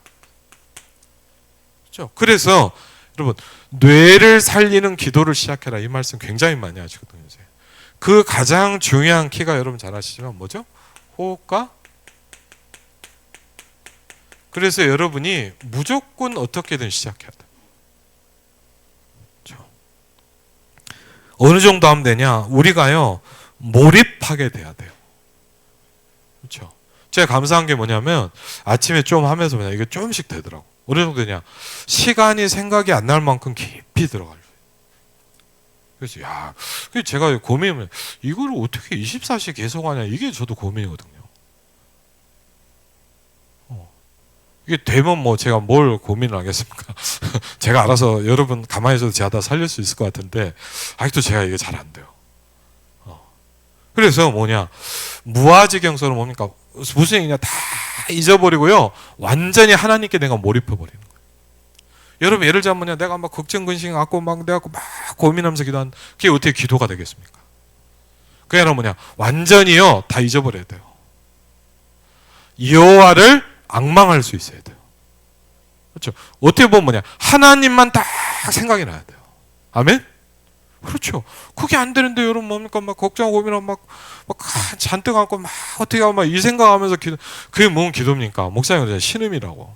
그렇죠? 그래서 여러분 뇌를 살리는 기도를 시작해라 이 말씀 굉장히 많이 하시거든요. 이제. 그 가장 중요한 키가 여러분 잘 아시지만 뭐죠? 호흡과 그래서 여러분이 무조건 어떻게든 시작해야 돼요. 그렇죠? 어느 정도 하면 되냐? 우리가요 몰입하게 돼야 돼요. 그렇죠? 제가 감사한 게 뭐냐면 아침에 좀 하면서 뭐냐 이게 조금씩 되더라고. 어느 정도 되냐? 시간이 생각이 안 날 만큼 깊이 들어가요. 그래서 제가 고민이면 이걸 어떻게 24시 계속 하냐 이게 저도 고민이거든요. 이게 되면 뭐 제가 뭘 고민을 하겠습니까? 제가 알아서 여러분 가만히 있어도 제가 다 살릴 수 있을 것 같은데 아직도 제가 이게 잘 안 돼요. 그래서 뭐냐 무아지경서는 뭡니까? 무슨 얘기냐 다 잊어버리고요 완전히 하나님께 내가 몰입해버리는 거예요. 여러분 예를 들자면 뭐냐 내가 막 걱정 근심 갖고 막 내가 막 고민하면서 기도한 그게 어떻게 기도가 되겠습니까? 그게 아니라 뭐냐 완전히요 다 잊어버려야 돼요. 여호와를 앙망할 수 있어야 돼요. 그렇죠? 어떻게 보면 뭐냐 하나님만 딱 생각이 나야 돼요. 아멘? 그렇죠. 그게 안 되는데 여러분 뭡니까 막 걱정하고 고민하고 막 잔뜩 안고 막 어떻게 하고 막 이 생각하면서 기도 그게 뭔 기도입니까? 목사님 신음이라고.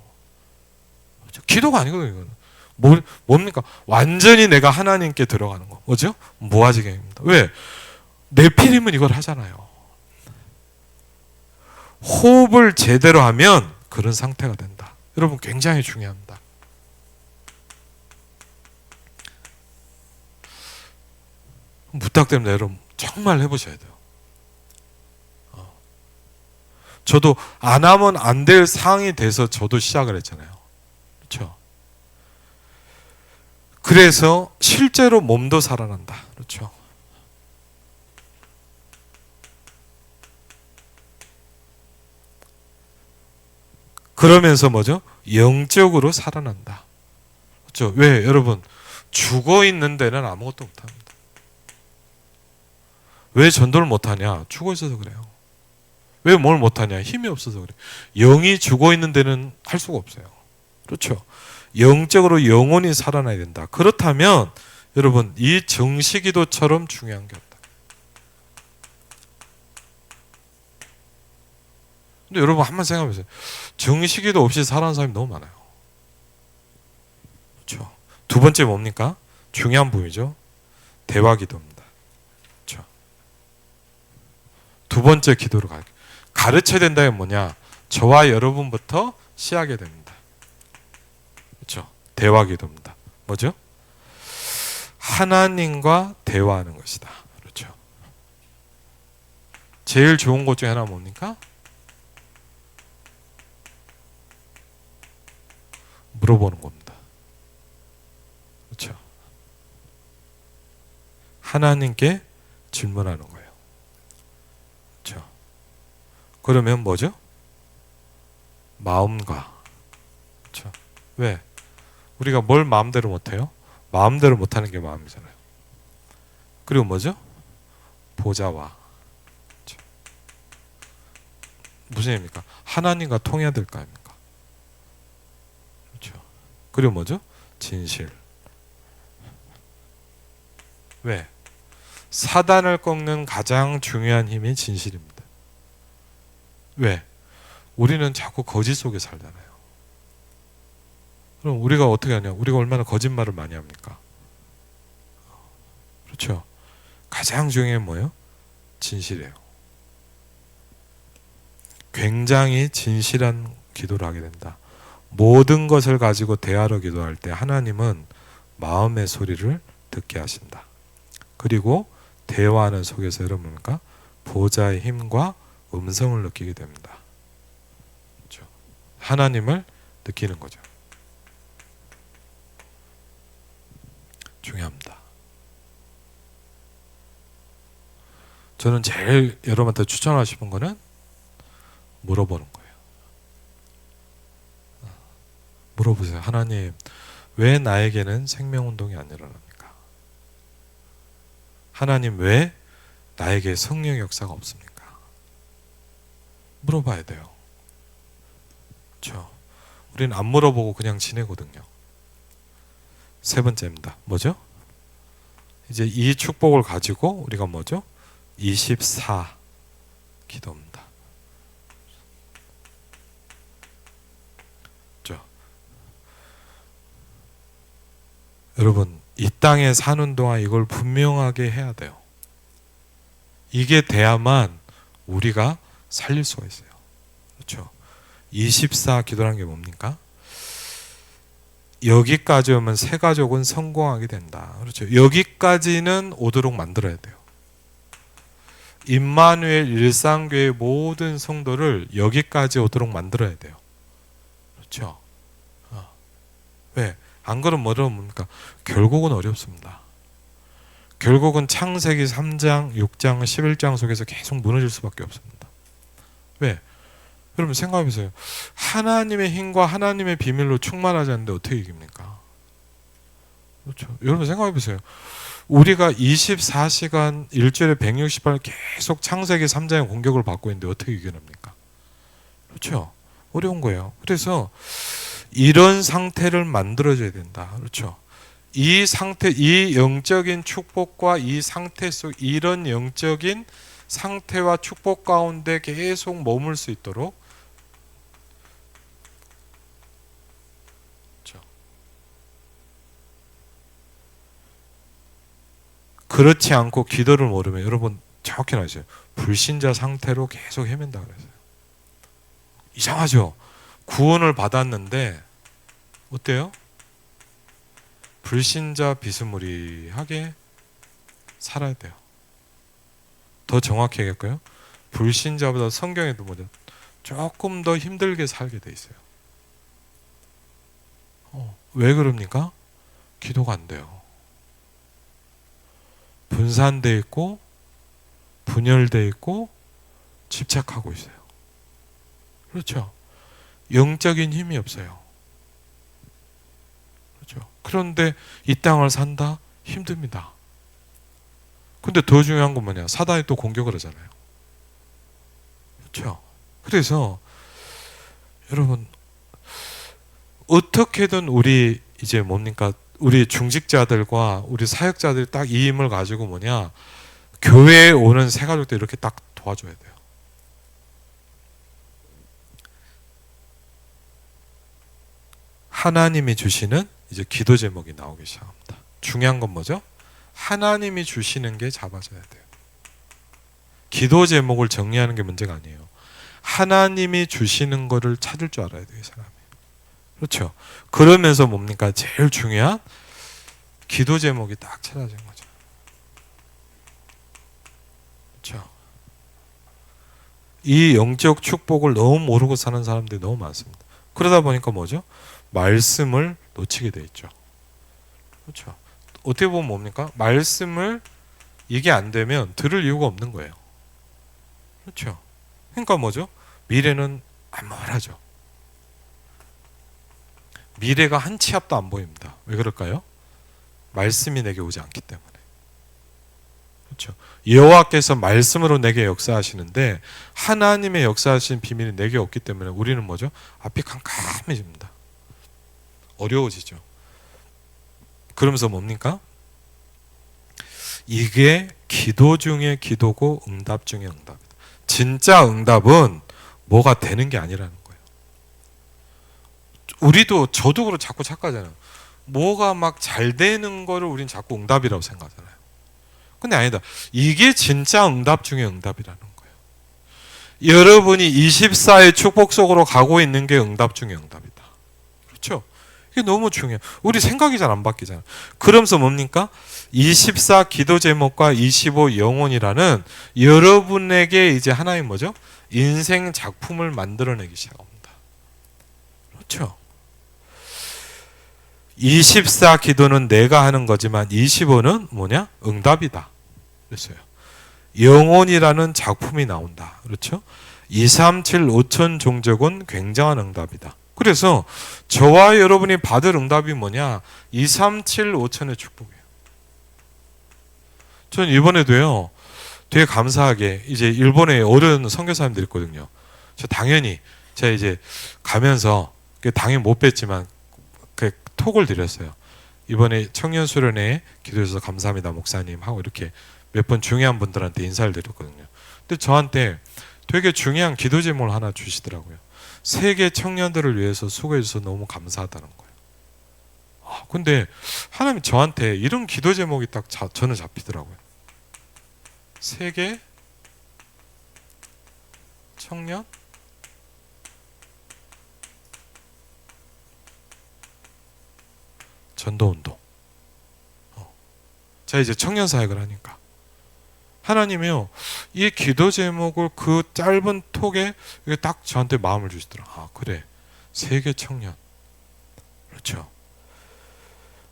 그렇죠? 기도가 아니거든요. 이거는. 뭡니까? 완전히 내가 하나님께 들어가는 거. 뭐죠? 무아지경입니다. 왜? 네피림은 이걸 하잖아요. 호흡을 제대로 하면 그런 상태가 된다. 여러분 굉장히 중요합니다. 부탁드립니다. 여러분 정말 해보셔야 돼요. 저도 안 하면 안 될 상황이 돼서 저도 시작을 했잖아요. 그렇죠? 그래서 실제로 몸도 살아난다. 그렇죠? 그러면서 뭐죠? 영적으로 살아난다. 그렇죠? 왜? 여러분 죽어 있는 데는 아무것도 못합니다. 왜 전도를 못하냐? 죽어 있어서 그래요. 왜 뭘 못하냐? 힘이 없어서 그래요. 영이 죽어 있는 데는 할 수가 없어요. 그렇죠. 영적으로 영혼이 살아나야 된다. 그렇다면 여러분 이 정시기도처럼 중요한 게 없다. 근데 여러분 한번 생각해 보세요. 정시기도 없이 살아가는 사람이 너무 많아요. 그렇죠. 두 번째 뭡니까? 중요한 부분이죠. 대화기도입니다. 그렇죠. 두 번째 기도로 가르쳐야 된다는 뭐냐? 저와 여러분부터 시작해야 됩니다. 그렇죠. 대화기도입니다. 뭐죠? 하나님과 대화하는 것이다. 그렇죠. 제일 좋은 것 중에 하나 뭡니까? 물어보는 겁니다. 그렇죠. 하나님께 질문하는 거예요. 그렇죠. 그러면 뭐죠? 마음과. 그렇죠. 왜? 우리가 뭘 마음대로 못해요? 마음대로 못하는 게 마음이잖아요. 그리고 뭐죠? 보좌와. 그렇죠. 무슨 의미입니까? 하나님과 통해야 될 거 아닙니까? 그렇죠. 그리고 뭐죠? 진실. 왜? 사단을 꺾는 가장 중요한 힘이 진실입니다. 왜? 우리는 자꾸 거짓 속에 살잖아요. 그럼 우리가 어떻게 하냐? 우리가 얼마나 거짓말을 많이 합니까? 그렇죠. 가장 중요한 뭐예요? 진실이에요. 굉장히 진실한 기도를 하게 된다. 모든 것을 가지고 대화로 기도할 때 하나님은 마음의 소리를 듣게 하신다. 그리고 대화하는 속에서 여러분과 보좌의 힘과 음성을 느끼게 됩니다. 그렇죠. 하나님을 느끼는 거죠. 중요합니다. 저는 제일 여러분한테 추천하고 싶은 거는 물어보는 거예요. 물어보세요. 하나님, 왜 나에게는 생명운동이 안 일어납니까? 하나님, 왜 나에게 성령 역사가 없습니까? 물어봐야 돼요. 그렇죠? 우리는 안 물어보고 그냥 지내거든요. 세 번째입니다. 뭐죠? 이제 이 축복을 가지고 우리가 뭐죠? 24 기도입니다. 그렇죠? 여러분, 이 땅에 사는 동안 이걸 분명하게 해야 돼요. 이게 돼야만 우리가 살릴 수가 있어요. 그렇죠? 24 기도라는 게 뭡니까? 여기까지 오면 새 가족은 성공하게 된다. 그렇죠? 여기까지는 오도록 만들어야 돼요. 임마누엘 일상교회 모든 성도를 여기까지 오도록 만들어야 돼요. 그렇죠? 왜? 안 그러면 뭐라고 뭡니까? 결국은 어렵습니다. 결국은 창세기 3장, 6장, 11장 속에서 계속 무너질 수밖에 없습니다. 왜? 여러분 생각해보세요. 하나님의 힘과 하나님의 비밀로 충만하지 않는데 어떻게 이깁니까? 그렇죠. 여러분 생각해보세요. 우리가 24시간 일주일에 168일 계속 창세기 3장의 공격을 받고 있는데 어떻게 이겨냅니까? 그렇죠. 어려운 거예요. 그래서 이런 상태를 만들어줘야 된다. 그렇죠. 이 상태, 이 영적인 축복과 이 상태 속 이런 영적인 상태와 축복 가운데 계속 머물 수 있도록 그렇죠. 그렇지 않고 기도를 모르면 여러분 정확히 아시죠? 불신자 상태로 계속 헤맨다 그랬어요. 이상하죠? 구원을 받았는데 어때요? 불신자 비스무리하게 살아야 돼요. 더 정확히 얘기할까요? 불신자보다 성경에도 뭐죠? 조금 더 힘들게 살게 돼 있어요. 왜 그럽니까? 기도가 안 돼요. 분산돼 있고 분열돼 있고 집착하고 있어요. 그렇죠? 영적인 힘이 없어요. 그렇죠? 그런데 이 땅을 산다? 힘듭니다. 근데 더 중요한 건 뭐냐? 사단이 또 공격을 하잖아요. 그렇죠? 그래서 여러분 어떻게든 우리 이제 뭡니까? 우리 중직자들과 우리 사역자들이 딱 이 힘을 가지고 뭐냐? 교회에 오는 새가족들 이렇게 딱 도와줘야 돼요. 하나님이 주시는 이제 기도 제목이 나오기 시작합니다. 중요한 건 뭐죠? 하나님이 주시는 게 잡아져야 돼요. 기도 제목을 정리하는 게 문제가 아니에요. 하나님이 주시는 거를 찾을 줄 알아야 돼요, 이 사람이. 그렇죠? 그러면서 뭡니까? 제일 중요한 기도 제목이 딱 찾아진 거죠. 그렇죠? 이 영적 축복을 너무 모르고 사는 사람들이 너무 많습니다. 그러다 보니까 뭐죠? 말씀을 놓치게 돼 있죠. 그렇죠? 어떻게 보면 뭡니까? 말씀을 이게 안 되면 들을 이유가 없는 거예요. 그렇죠? 그러니까 뭐죠? 미래는 암울하죠. 미래가 한 치 앞도 안 보입니다. 왜 그럴까요? 말씀이 내게 오지 않기 때문에. 그렇죠? 여호와께서 말씀으로 내게 역사하시는데 하나님의 역사하신 비밀이 내게 없기 때문에 우리는 뭐죠? 앞이 캄캄해집니다. 어려워지죠. 그러면서 뭡니까? 이게 기도 중에 기도고 응답 중에 응답이다. 진짜 응답은 뭐가 되는 게 아니라는 거예요. 우리도 저도 그렇고 자꾸 착각하잖아요. 뭐가 막 잘 되는 거를 우린 자꾸 응답이라고 생각하잖아요. 근데 아니다. 이게 진짜 응답 중에 응답이라는 거예요. 여러분이 24의 축복 속으로 가고 있는 게 응답 중에 응답이다. 그렇죠? 이게 너무 중요해요. 우리 생각이 잘 안 바뀌잖아요. 그러면서 뭡니까? 24 기도 제목과 25 영혼이라는 여러분에게 이제 하나의 뭐죠? 인생 작품을 만들어내기 시작합니다. 그렇죠? 24 기도는 내가 하는 거지만 25는 뭐냐? 응답이다. 그랬어요. 영혼이라는 작품이 나온다. 그렇죠? 237 5천 종족은 굉장한 응답이다. 그래서 저와 여러분이 받을 응답이 뭐냐? 237 5천의 축복이에요. 저는 이번에도요, 되게 감사하게 이제 일본에 어른 선교사님들이 있거든요. 저 당연히 제가 이제 가면서 당연히 못 뵀지만 그 톡을 드렸어요. 이번에 청년 수련회에 기도해주셔서 감사합니다 목사님 하고 이렇게 몇 번 중요한 분들한테 인사를 드렸거든요. 근데 저한테 되게 중요한 기도 제목을 하나 주시더라고요. 세계 청년들을 위해서 수고해 주셔서 너무 감사하다는 거예요. 근데 하나님이 저한테 이런 기도 제목이 딱 저는 잡히더라고요. 세계 청년 전도운동. 제가 이제 청년 사역을 하니까 하나님이요, 이 기도 제목을 그 짧은 톡에 딱 저한테 마음을 주시더라. 그래, 세계 청년. 그렇죠.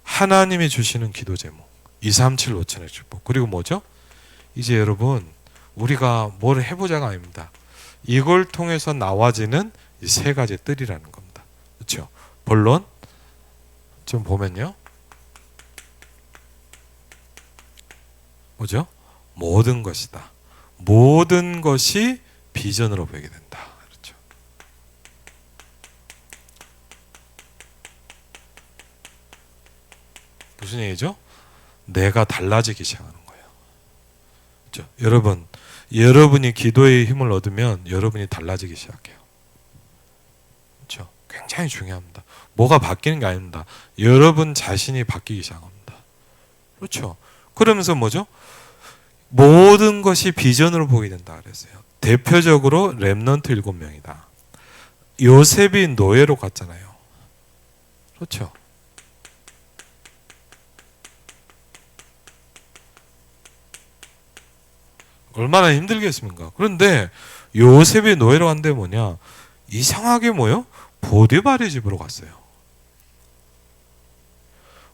하나님이 주시는 기도 제목 237 5천의 축복. 그리고 뭐죠? 이제 여러분 우리가 뭘 해보자가 아닙니다. 이걸 통해서 나와지는 이 세 가지 뜰이라는 겁니다. 그렇죠. 본론 좀 보면요, 뭐죠? 모든 것이다. 모든 것이 비전으로 보이게 된다. 그렇죠. 무슨 얘기죠? 내가 달라지기 시작하는 거예요. 그렇죠? 여러분이 기도의 힘을 얻으면 여러분이 달라지기 시작해요. 그렇죠? 굉장히 중요합니다. 뭐가 바뀌는 게 아닙니다. 여러분 자신이 바뀌기 시작합니다. 그렇죠? 그러면서 뭐죠? 모든 것이 비전으로 보게 된다 그랬어요. 대표적으로 렘넌트 7명이다. 요셉이 노예로 갔잖아요. 그렇죠? 얼마나 힘들겠습니까? 그런데 요셉이 노예로 간데 뭐냐? 이상하게 뭐요? 보디발의 집으로 갔어요.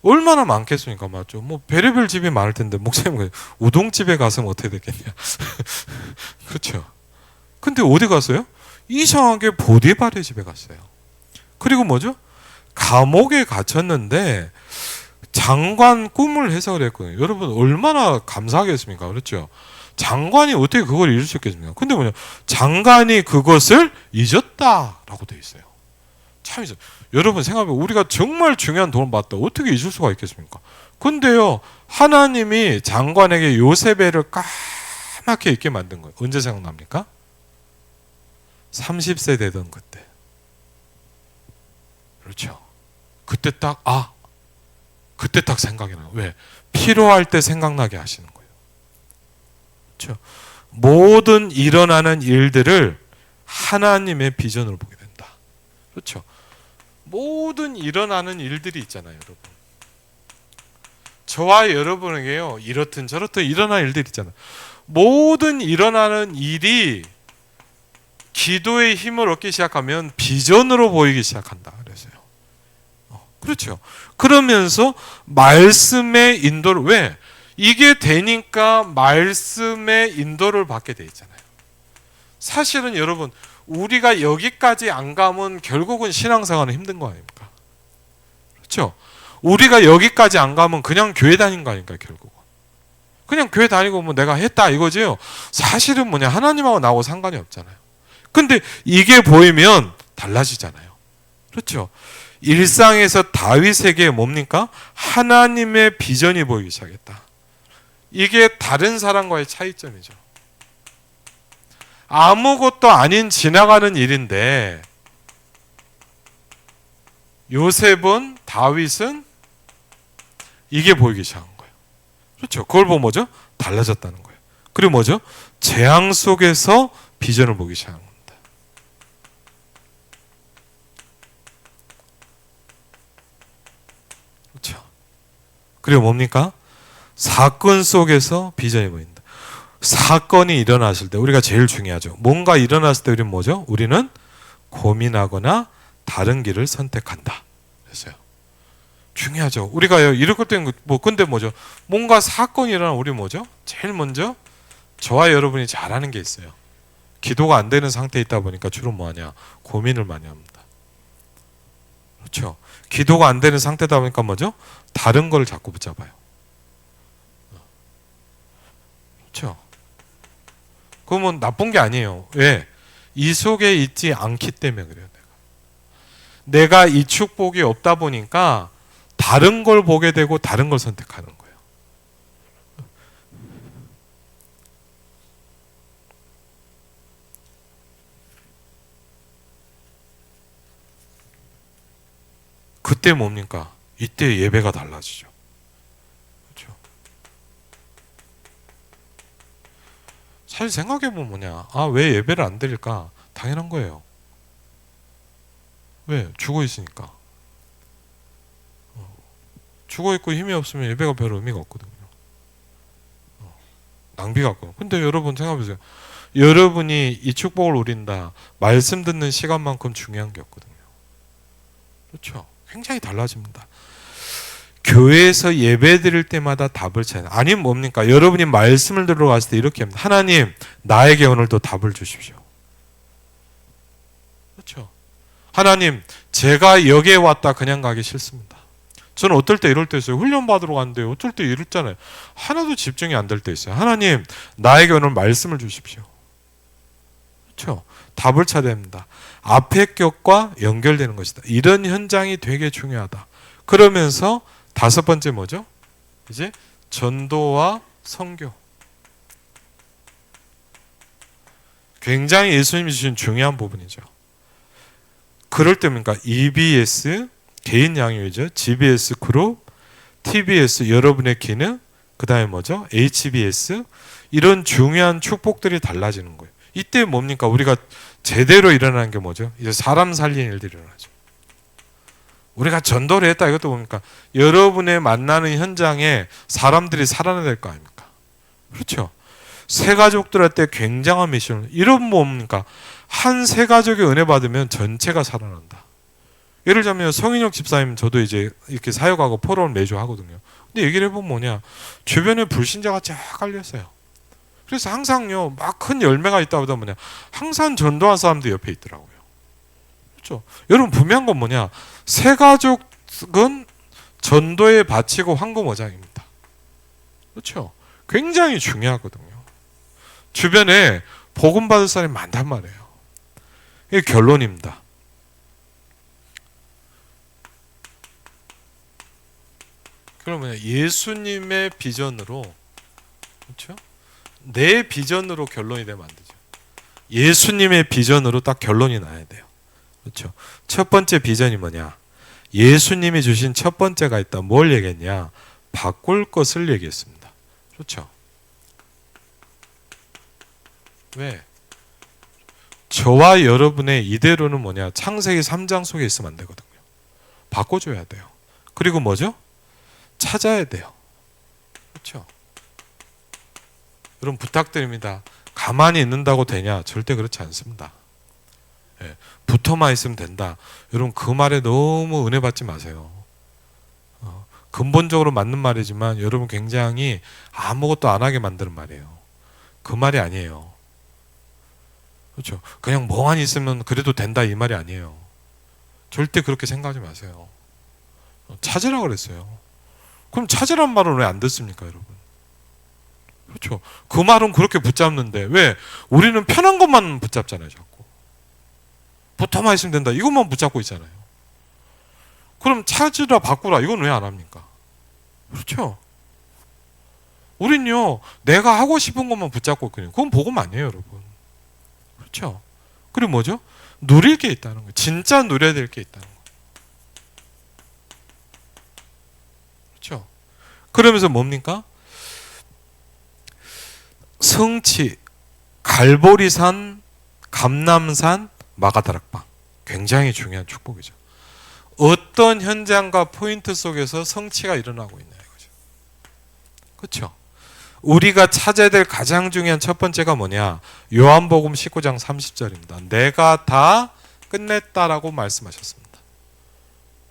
얼마나 많겠습니까? 맞죠? 뭐 별의별 집이 많을 텐데 목사님 우동집에 가서는 어떻게 되겠냐? 그렇죠. 근데 어디 갔어요? 이상하게 보디발의 집에 갔어요. 그리고 뭐죠? 감옥에 갇혔는데 장관 꿈을 해석을 했거든요. 여러분 얼마나 감사하겠습니까? 그렇죠? 장관이 어떻게 그걸 잊을 수 있겠습니까? 근데 뭐냐? 장관이 그것을 잊었다라고 되어 있어요. 참 있어요. 여러분 생각해보면 우리가 정말 중요한 도움을 받다 어떻게 잊을 수가 있겠습니까? 근데요, 하나님이 장관에게 요셉애를 까맣게 잊게 만든 거예요. 언제 생각납니까? 30세 되던 그때. 그렇죠. 그때 딱 생각이 나요. 왜? 필요할 때 생각나게 하시는 거예요. 그렇죠. 모든 일어나는 일들을 하나님의 비전으로 보게 된다. 그렇죠. 모든 일어나는 일들이 있잖아요, 여러분. 저와 여러분에게요, 이렇든 저렇든 일어나는 일들이 있잖아요. 모든 일어나는 일이 기도의 힘을 얻기 시작하면 비전으로 보이기 시작한다. 그래서요. 그렇죠. 그러면서 말씀의 인도를, 왜? 이게 되니까 말씀의 인도를 받게 돼 있잖아요. 사실은 여러분, 우리가 여기까지 안 가면 결국은 신앙생활은 힘든 거 아닙니까? 그렇죠? 우리가 여기까지 안 가면 그냥 교회 다닌 거 아닙니까, 결국은? 그냥 교회 다니고 뭐 내가 했다 이거지요. 사실은 뭐냐, 하나님하고 나하고 상관이 없잖아요. 근데 이게 보이면 달라지잖아요. 그렇죠? 일상에서 다윗에게 뭡니까? 하나님의 비전이 보이기 시작했다. 이게 다른 사람과의 차이점이죠. 아무것도 아닌 지나가는 일인데 요셉은, 다윗은 이게 보이기 시작한 거예요. 그렇죠? 그걸 보면 뭐죠? 달라졌다는 거예요. 그리고 뭐죠? 재앙 속에서 비전을 보기 시작한 겁니다. 그렇죠? 그리고 뭡니까? 사건 속에서 비전이 보인다. 사건이 일어났을 때 우리가 제일 중요하죠. 뭔가 일어났을 때 우리는 뭐죠? 우리는 고민하거나 다른 길을 선택한다. 그래서요. 중요하죠. 우리가 이럴 것 때문에 근데 뭐죠? 뭔가 사건이 일어나면 우리 뭐죠? 제일 먼저 저와 여러분이 잘하는 게 있어요. 기도가 안 되는 상태에 있다 보니까 주로 뭐하냐? 고민을 많이 합니다. 그렇죠? 기도가 안 되는 상태다 보니까 뭐죠? 다른 걸 자꾸 붙잡아요. 그렇죠? 그러면 나쁜 게 아니에요. 왜? 이 속에 있지 않기 때문에 그래요. 내가 이 축복이 없다 보니까 다른 걸 보게 되고 다른 걸 선택하는 거예요. 그때 뭡니까? 이때 예배가 달라지죠. 그렇죠? 사실 생각해보면 뭐냐? 왜 예배를 안 드릴까? 당연한 거예요. 왜? 죽어 있으니까. 죽어 있고 힘이 없으면 예배가 별 의미가 없거든요. 낭비 같고. 근데 여러분 생각해보세요. 여러분이 이 축복을 누린다. 말씀 듣는 시간만큼 중요한 게 없거든요. 그렇죠? 굉장히 달라집니다. 교회에서 예배 드릴 때마다 답을 찾는. 아니면 뭡니까? 여러분이 말씀을 들어갔을 때 이렇게 합니다. 하나님, 나에게 오늘도 답을 주십시오. 그렇죠? 하나님, 제가 여기에 왔다 그냥 가기 싫습니다. 저는 어떨 때 이럴 때 있어요. 훈련 받으러 갔는데 어쩔 때 이랬잖아요. 하나도 집중이 안 될 때 있어요. 하나님, 나에게 오늘 말씀을 주십시오. 그렇죠? 답을 찾아야 합니다. 앞의 격과 연결되는 것이다. 이런 현장이 되게 중요하다. 그러면서 다섯 번째 뭐죠? 이제 전도와 선교. 굉장히 예수님이 주신 중요한 부분이죠. 그럴 때입니까? EBS, 개인 양육이죠. GBS 그룹, TBS 여러분의 기능, 그 다음에 뭐죠? HBS, 이런 중요한 축복들이 달라지는 거예요. 이때 뭡니까? 우리가 제대로 일어나는 게 뭐죠? 이제 사람 살리는 일들이 일어나죠. 우리가 전도를 했다 이것도 뭡니까? 여러분의 만나는 현장에 사람들이 살아나야 될 거 아닙니까? 그렇죠? 새 가족들한테 굉장한 미션을, 이런 뭡니까? 한 새 가족의 은혜 받으면 전체가 살아난다. 예를 들자면 성인혁 집사님, 저도 이제 이렇게 사역하고 포럼을 매주 하거든요. 근데 얘기를 해보면 뭐냐, 주변에 불신자가 쫙 깔렸어요. 그래서 항상요, 막 큰 열매가 있다 보다 뭐냐, 항상 전도한 사람도 옆에 있더라고요. 그렇죠? 여러분 분명한 건 뭐냐, 새 가족은 전도에 바치고 황금어장입니다. 그렇죠? 굉장히 중요하거든요. 주변에 복음 받을 사람이 많단 말이에요. 이게 결론입니다. 그러면 예수님의 비전으로, 그렇죠? 내 비전으로 결론이 되면 안 되죠. 예수님의 비전으로 딱 결론이 나야 돼요. 그렇죠? 첫 번째 비전이 뭐냐? 예수님이 주신 첫 번째가 있다. 뭘 얘기했냐? 바꿀 것을 얘기했습니다. 그렇죠? 왜? 저와 여러분의 이대로는 뭐냐? 창세기 3장 속에 있으면 안 되거든요. 바꿔줘야 돼요. 그리고 뭐죠? 찾아야 돼요. 그렇죠? 여러분 부탁드립니다. 가만히 있는다고 되냐? 절대 그렇지 않습니다. 예, 붙어만 있으면 된다. 여러분 그 말에 너무 은혜 받지 마세요. 근본적으로 맞는 말이지만 여러분 굉장히 아무것도 안 하게 만드는 말이에요. 그 말이 아니에요. 그렇죠? 그냥 멍하니 있으면 그래도 된다 이 말이 아니에요. 절대 그렇게 생각하지 마세요. 찾으라 그랬어요. 그럼 찾으란 말은 왜 안 듣습니까, 여러분? 그렇죠? 그 말은 그렇게 붙잡는데 왜? 우리는 편한 것만 붙잡잖아요, 자꾸. 붙어만 있으면 된다. 이것만 붙잡고 있잖아요. 그럼 찾으라 바꾸라 이건 왜 안 합니까? 그렇죠? 우린요 내가 하고 싶은 것만 붙잡고 있거든요. 그건 복음 아니에요, 여러분. 그렇죠? 그리고 뭐죠? 누릴 게 있다는 거예요. 진짜 누려야 될 게 있다는 거예요. 그렇죠? 그러면서 뭡니까? 성취, 갈보리산, 감람산, 마가다락방. 굉장히 중요한 축복이죠. 어떤 현장과 포인트 속에서 성취가 일어나고 있냐 이거죠. 그렇죠? 우리가 찾아야 될 가장 중요한 첫 번째가 뭐냐? 요한복음 19장 30절입니다. 내가 다 끝냈다라고 말씀하셨습니다.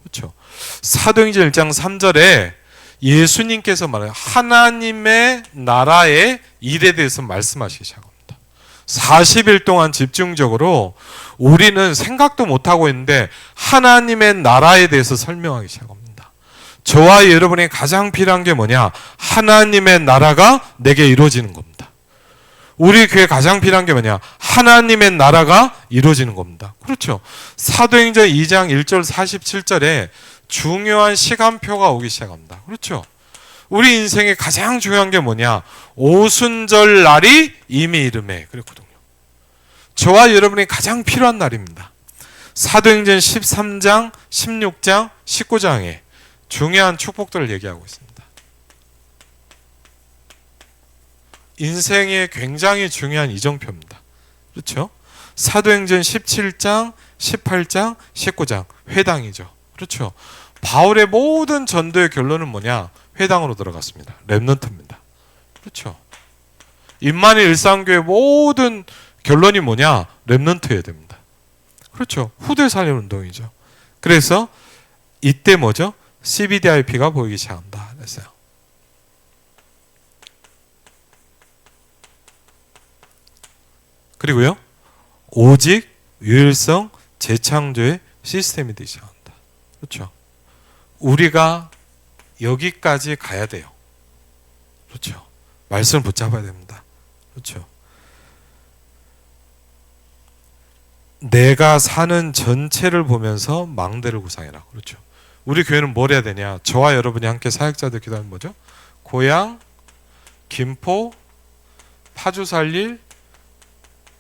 그렇죠? 사도행전 1장 3절에 예수님께서 말해요. 하나님의 나라의 일에 대해서 말씀하시기 시작합니다. 40일 동안 집중적으로 우리는 생각도 못하고 있는데 하나님의 나라에 대해서 설명하기 시작합니다. 저와 여러분이 가장 필요한 게 뭐냐? 하나님의 나라가 내게 이루어지는 겁니다. 우리 교회 가장 필요한 게 뭐냐? 하나님의 나라가 이루어지는 겁니다. 그렇죠? 사도행전 2장 1절 47절에 중요한 시간표가 오기 시작합니다. 그렇죠? 우리 인생에 가장 중요한 게 뭐냐? 오순절 날이 이미 이름에 그랬거든요. 저와 여러분이 가장 필요한 날입니다. 사도행전 13장, 16장, 19장에 중요한 축복들을 얘기하고 있습니다. 인생에 굉장히 중요한 이정표입니다. 그렇죠? 사도행전 17장, 18장, 19장 회당이죠. 그렇죠? 바울의 모든 전도의 결론은 뭐냐? 회당으로 들어갔습니다. 렘넌트입니다. 그렇죠? 임마누엘 일상교회 모든 결론이 뭐냐? 렘넌트여야 됩니다. 그렇죠? 후대 살림 운동이죠. 그래서 이때 뭐죠? CBDIP가 보이기 시작한다 그랬어요. 그리고요, 오직 유일성 재창조의 시스템이 되기 시작한다. 그렇죠? 우리가 여기까지 가야 돼요. 그렇죠? 말씀을 붙잡아야 됩니다. 그렇죠? 내가 사는 전체를 보면서 망대를 구상해라. 그렇죠? 우리 교회는 뭘 해야 되냐? 저와 여러분이 함께 사역자들 기도하는 뭐죠? 고향, 김포, 파주 살릴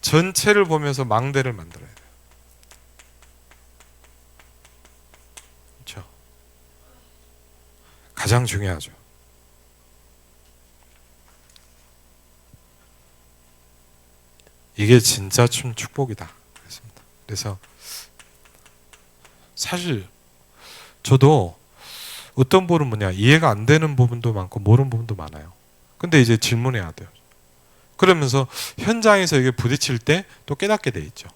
전체를 보면서 망대를 만들어야 돼요. 그렇죠? 가장 중요하죠. 이게 진짜 좀 축복이다. 그래서 사실 저도 어떤 부분은 뭐냐 이해가 안 되는 부분도 많고 모르는 부분도 많아요. 근데 이제 질문해야 돼요. 그러면서 현장에서 이게 부딪힐 때 또 깨닫게 돼 있죠.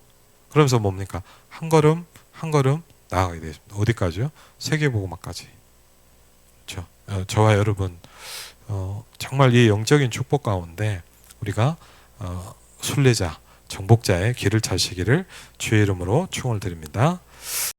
그러면서 뭡니까? 한 걸음 한 걸음 나아가게 되십니다. 어디까지요? 세계복음화까지. 그렇죠? 저와 여러분 정말 이 영적인 축복 가운데 우리가 순례자 정복자의 길을 찾으시기를 주의 이름으로 축원을 드립니다.